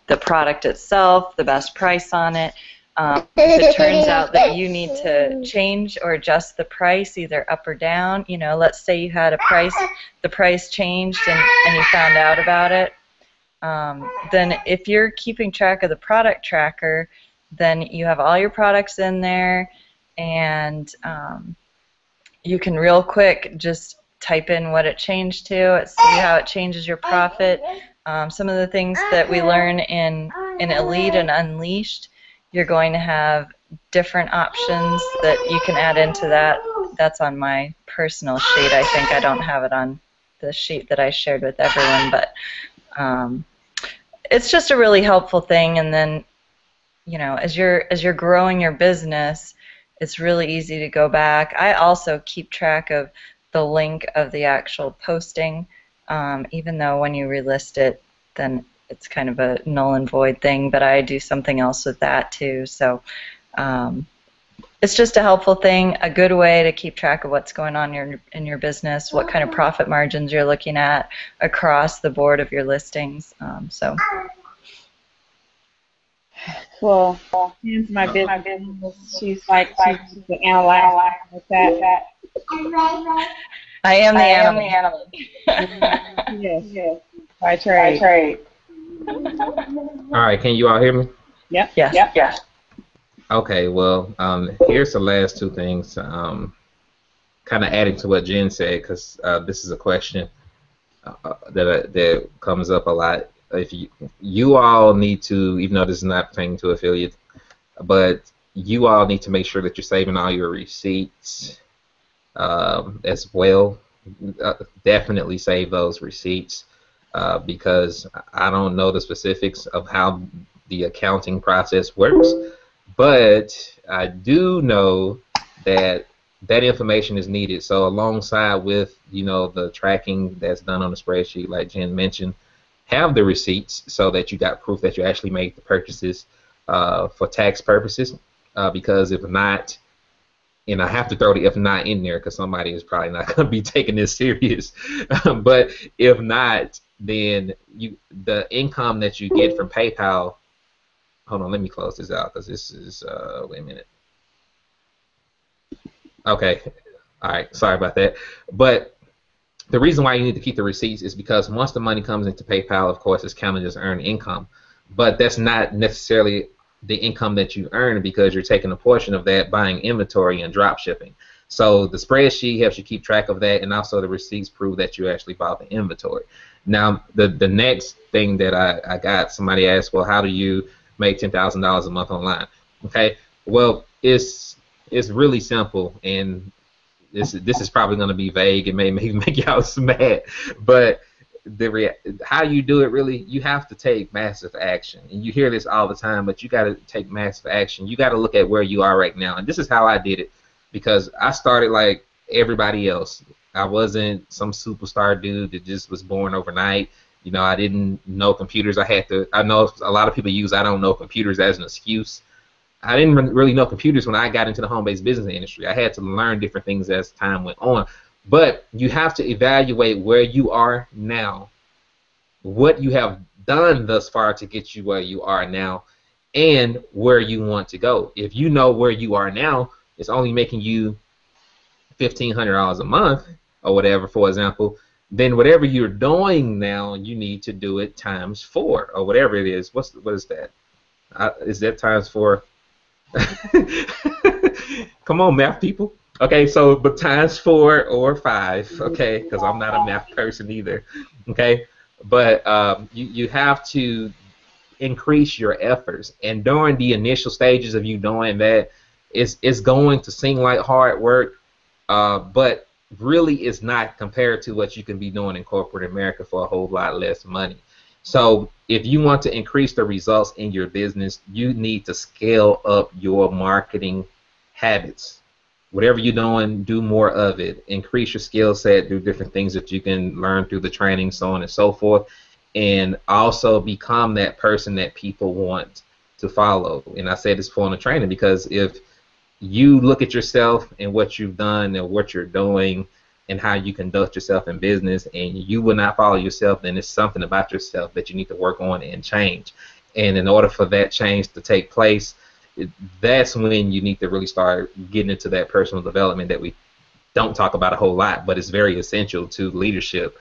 Speaker 5: the product itself, the best price on it. If it turns out that you need to change or adjust the price either up or down, let's say you had the price changed and you found out about it, then if you're keeping track of the product tracker, then you have all your products in there, and you can real quick just type in what it changed to, see how it changes your profit. Some of the things that we learn in Elite and Unleashed, you're going to have different options that you can add into that. That's on my personal sheet. I think I don't have it on the sheet that I shared with everyone, but it's just a really helpful thing. And then, as you're growing your business, it's really easy to go back. I also keep track of the link of the actual posting, even though when you relist it, then it's kind of a null and void thing, but I do something else with that too. So it's just a helpful thing, a good way to keep track of what's going on in your business, what kind of profit margins you're looking at across the board of your listings.
Speaker 1: Well, here's my business. She's like the analyst like that.
Speaker 5: I am the analyst.
Speaker 1: Yes. By trade.
Speaker 3: All right, can you all hear me?
Speaker 1: Yep.
Speaker 5: Yes.
Speaker 3: Okay, well, here's the last two things, kind of adding to what Jen said, because this is a question that comes up a lot. If you all need to, even though this is not pertaining to affiliates, but you all need to make sure that you're saving all your receipts as well. Definitely save those receipts because I don't know the specifics of how the accounting process works, but I do know that information is needed. So alongside with the tracking that's done on the spreadsheet, like Jen mentioned, have the receipts so that you got proof that you actually made the purchases for tax purposes. Because if not, and I have to throw the if not in there because somebody is probably not going to be taking this serious. But if not, then the income that you get from PayPal. Hold on, let me close this out because this is wait a minute. Okay, all right, sorry about that. But the reason why you need to keep the receipts is because once the money comes into PayPal, of course, it's counted as earned income. But that's not necessarily the income that you earn because you're taking a portion of that buying inventory and drop shipping. So the spreadsheet helps you keep track of that, and also the receipts prove that you actually bought the inventory. Now, the next thing that I got, somebody asked, well, how do you made $10,000 a month online. Okay, well, it's really simple, and this is probably going to be vague and may make y'all mad, but how you do it, really, you have to take massive action. And you hear this all the time, but you got to take massive action. You got to look at where you are right now. And this is how I did it, because I started like everybody else. I wasn't some superstar dude that just was born overnight. You know, I didn't know computers. I know a lot of people use I don't know computers as an excuse. I didn't really know computers when I got into the home-based business industry. I had to learn different things as time went on. But you have to evaluate where you are now, what you have done thus far to get you where you are now, and where you want to go. If you know where you are now, it's only making you $1,500 a month or whatever, for example, then whatever you're doing now, you need to do it times 4 or whatever it is. What is that? Is that times 4? Come on, math people. Okay, so but times 4 or 5, okay, because I'm not a math person either. Okay, but you have to increase your efforts, and during the initial stages of you doing that, it's going to seem like hard work, but really it's not compared to what you can be doing in corporate America for a whole lot less money. So if you want to increase the results in your business, you need to scale up your marketing habits. Whatever you're doing, do more of it. Increase your skill set, do different things that you can learn through the training, so on and so forth, and also become that person that people want to follow. And I say this before in the training, because if you look at yourself and what you've done and what you're doing and how you conduct yourself in business, and you will not follow yourself, then it's something about yourself that you need to work on and change. And in order for that change to take place, that's when you need to really start getting into that personal development that we don't talk about a whole lot, but it's very essential to leadership.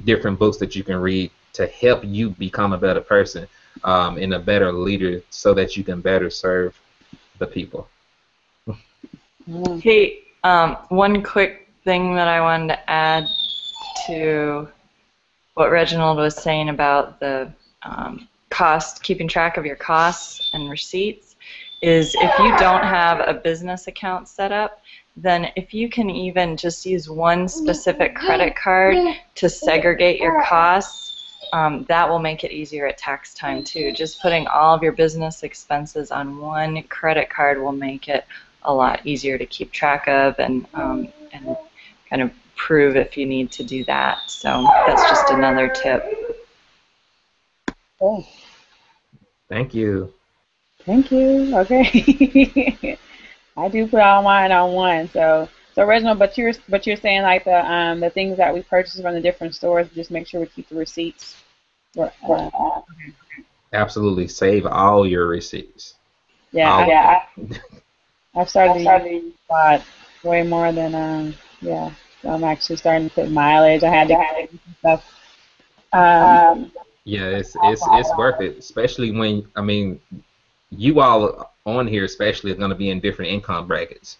Speaker 3: Different books that you can read to help you become a better person and a better leader, so that you can better serve the people.
Speaker 5: Hey, one quick thing that I wanted to add to what Reginald was saying about the cost, keeping track of your costs and receipts, is if you don't have a business account set up, then if you can even just use one specific credit card to segregate your costs, that will make it easier at tax time too. Just putting all of your business expenses on one credit card will make it a lot easier to keep track of and kind of prove if you need to do that. So that's just another tip.
Speaker 1: Oh,
Speaker 3: Thank you.
Speaker 1: thank you. Okay. I do put all mine on one. So Reginald, but you're saying like the things that we purchase from the different stores, just make sure we keep the receipts.
Speaker 3: Absolutely. Save all your receipts.
Speaker 1: Yeah, I've started to use a way more than yeah. So I'm actually starting to put mileage. I had to get stuff.
Speaker 3: Yeah, it's worth it, especially when, I mean, you all on here especially are going to be in different income brackets.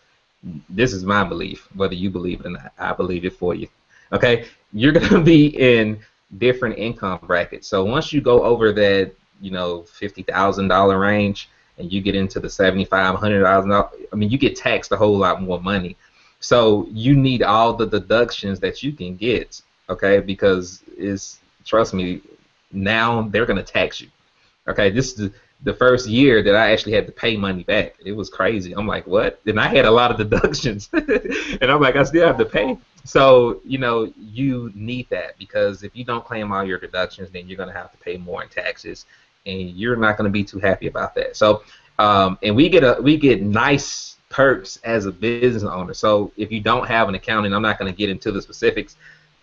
Speaker 3: This is my belief, whether you believe it or not. I believe it for you. Okay, you're going to be in different income brackets. So once you go over that, $50,000 range, and you get into the $7,500, I mean, you get taxed a whole lot more money. So you need all the deductions that you can get, okay? Because trust me, now they're gonna tax you. Okay, this is the first year that I actually had to pay money back. It was crazy. I'm like, what? And I had a lot of deductions, and I'm like, I still have to pay. So you need that, because if you don't claim all your deductions, then you're gonna have to pay more in taxes, and you're not gonna be too happy about that. So, and we get nice perks as a business owner. So if you don't have an accountant, I'm not gonna get into the specifics.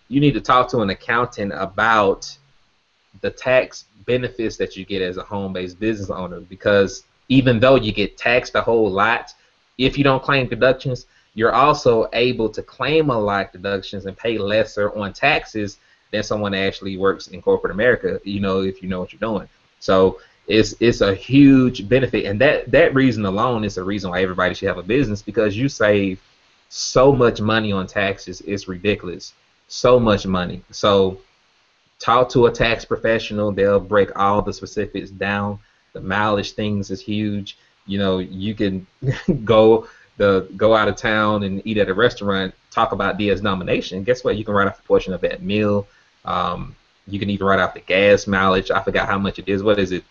Speaker 3: You need to talk to an accountant about the tax benefits that you get as a home-based business owner, because even though you get taxed a whole lot, if you don't claim deductions, you're also able to claim a lot of deductions and pay lesser on taxes than someone that actually works in corporate America, if you know what you're doing. So it's a huge benefit, and that reason alone is a reason why everybody should have a business, because you save so much money on taxes. It's ridiculous. So much money. So talk to a tax professional. They'll break all the specifics down. The mileage things is huge. You know, you can go out of town and eat at a restaurant, talk about DS Domination. Guess what? You can write off a portion of that meal. You can even write off the gas mileage. I forgot how much it is. What is it?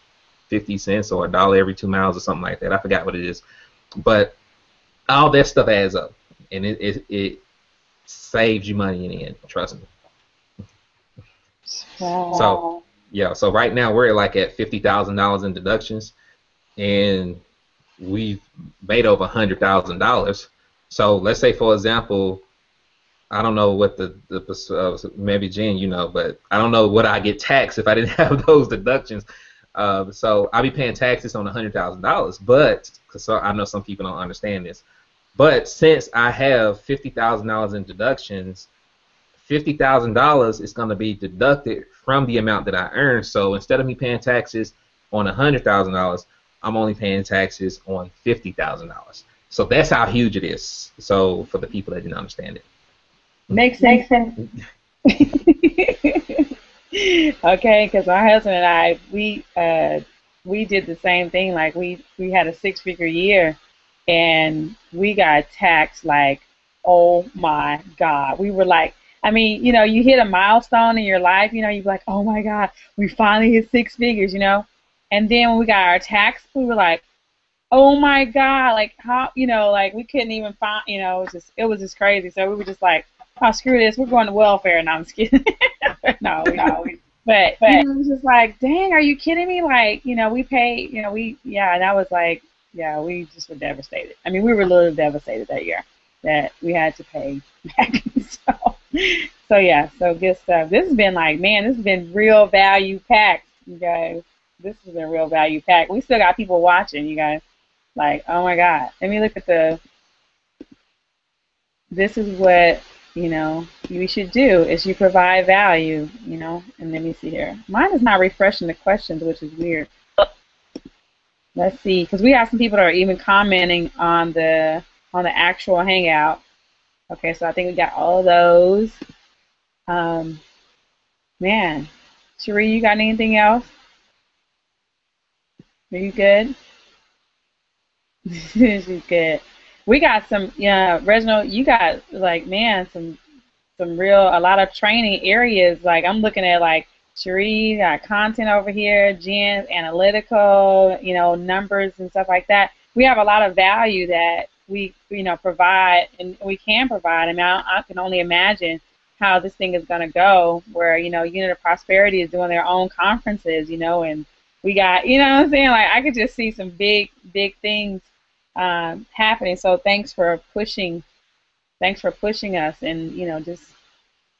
Speaker 3: 50 cents or $1 every 2 miles or something like that. I forgot what it is. But all that stuff adds up, and it saves you money in the end. Trust me.
Speaker 1: Wow.
Speaker 3: So yeah. So right now we're at $50,000 in deductions, and we've made over $100,000. So let's say, for example, I don't know what maybe Jen, you know, but I don't know what I get taxed if I didn't have those deductions. So I'll be paying taxes on $100,000, but so I know some people don't understand this. But since I have $50,000 in deductions, $50,000 is going to be deducted from the amount that I earn. So instead of me paying taxes on $100,000, I'm only paying taxes on $50,000. So that's how huge it is. So for the people that didn't understand it.
Speaker 1: Makes sense. Okay, because my husband and I, we did the same thing. Like we had a 6-figure year, and we got taxed like, oh my God. We were like, I mean, you know, you hit a milestone in your life, you know, you're like, oh my God, we finally hit 6 figures, you know. And then when we got our tax, we were like, oh my God, like how, you know, like we couldn't even find, you know, it was just crazy. So we were just like, oh, screw this, we're going to welfare. No, I'm just kidding. no, but you know, it was just like, dang, are you kidding me? Like, you know, we paid, you know, and I was like, yeah, we just were devastated. I mean, we were a little devastated that year that we had to pay back. So yeah, so good stuff. This has been like, man, this has been real value packed, you guys. This has been real value packed. We still got people watching, you guys. Like, oh my God. Let me look at this is what, you know, you should do is you provide value, you know, and let me see here. Mine is not refreshing the questions, which is weird. Let's see, because we have some people that are even commenting on the actual Hangout. Okay, so I think we got all of those. Man, Cherie, you got anything else? Are you good? She's good. We got some, yeah, Reginald, you got like, man, some a lot of training areas. Like I'm looking at like Cherie got content over here, Jen's analytical, you know, numbers and stuff like that. We have a lot of value that we, you know, provide and we can provide. I mean, I can only imagine how this thing is going to go where, you know, Unit of Prosperity is doing their own conferences, you know, and we got, you know what I'm saying? Like I could just see some big things happening. So thanks for pushing us and, you know, just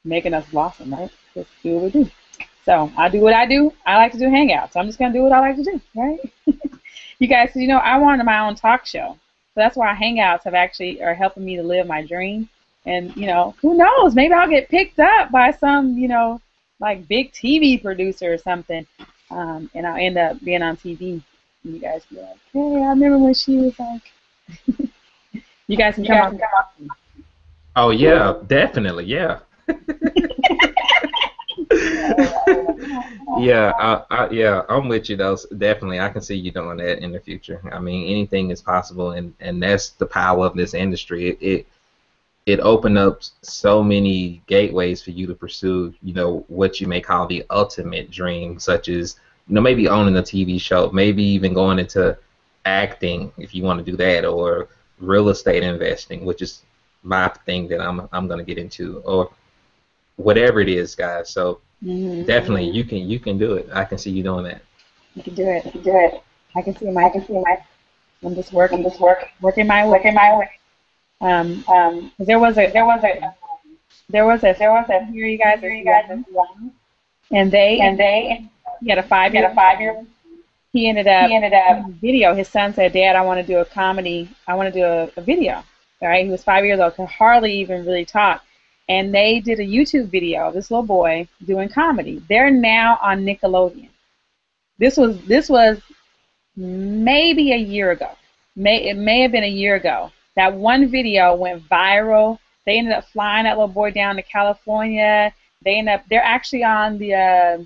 Speaker 1: making us blossom, right? Just do what we do. So I do what I do. I like to do Hangouts. So I'm just going to do what I like to do, right? You guys, you know, I wanted my own talk show. So that's why Hangouts are helping me to live my dream. And, you know, who knows? Maybe I'll get picked up by some, you know, like big TV producer or something. And I'll end up being on TV. And you guys be like, hey, I remember when she was like, you guys can come up.
Speaker 3: Oh, yeah, definitely, yeah. Yeah, I'm with you though. Definitely, I can see you doing that in the future. I mean, anything is possible, and that's the power of this industry. It opened up so many gateways for you to pursue, you know, what you may call the ultimate dream, such as, you know, maybe owning a TV show, maybe even going into acting if you want to do that, or real estate investing, which is my thing that I'm going to get into, or whatever it is, guys. So definitely, you can do it. I can see you doing that.
Speaker 1: You can do it. I can see my. I'm just working my way. There was a here you guys, and he had a 5-year. He ended up video. His son said, "Dad, I want to do a comedy. I want to do a video." All right, he was 5 years old, could hardly even really talk, and they did a YouTube video of this little boy doing comedy. They're now on Nickelodeon. This was maybe a year ago. It may have been a year ago. That one video went viral. They ended up flying that little boy down to California. They're actually on the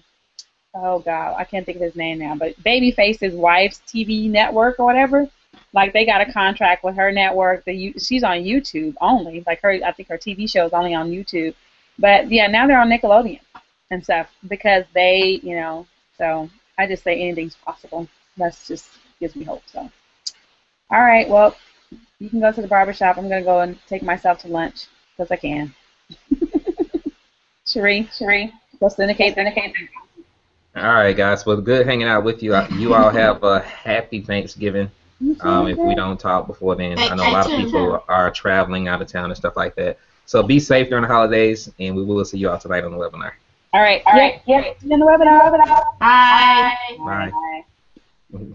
Speaker 1: oh God, I can't think of his name now, but Babyface's wife's TV network or whatever. Like they got a contract with her network. She's on YouTube only. Like I think her TV show is only on YouTube. But yeah, now they're on Nickelodeon and stuff because they, So I just say anything's possible. That's just gives me hope. So, all right, well, you can go to the barbershop. I'm gonna go and take myself to lunch because I can. Cherie, go syndicate.
Speaker 3: All right, guys. Well, good hanging out with you. You all have a happy Thanksgiving. If we don't talk before then, I know a lot of people are traveling out of town and stuff like that. So be safe during the holidays, and we will see you all tonight on the webinar.
Speaker 1: All right. Yeah. See you in the webinar.
Speaker 4: Bye.
Speaker 3: Bye. Bye.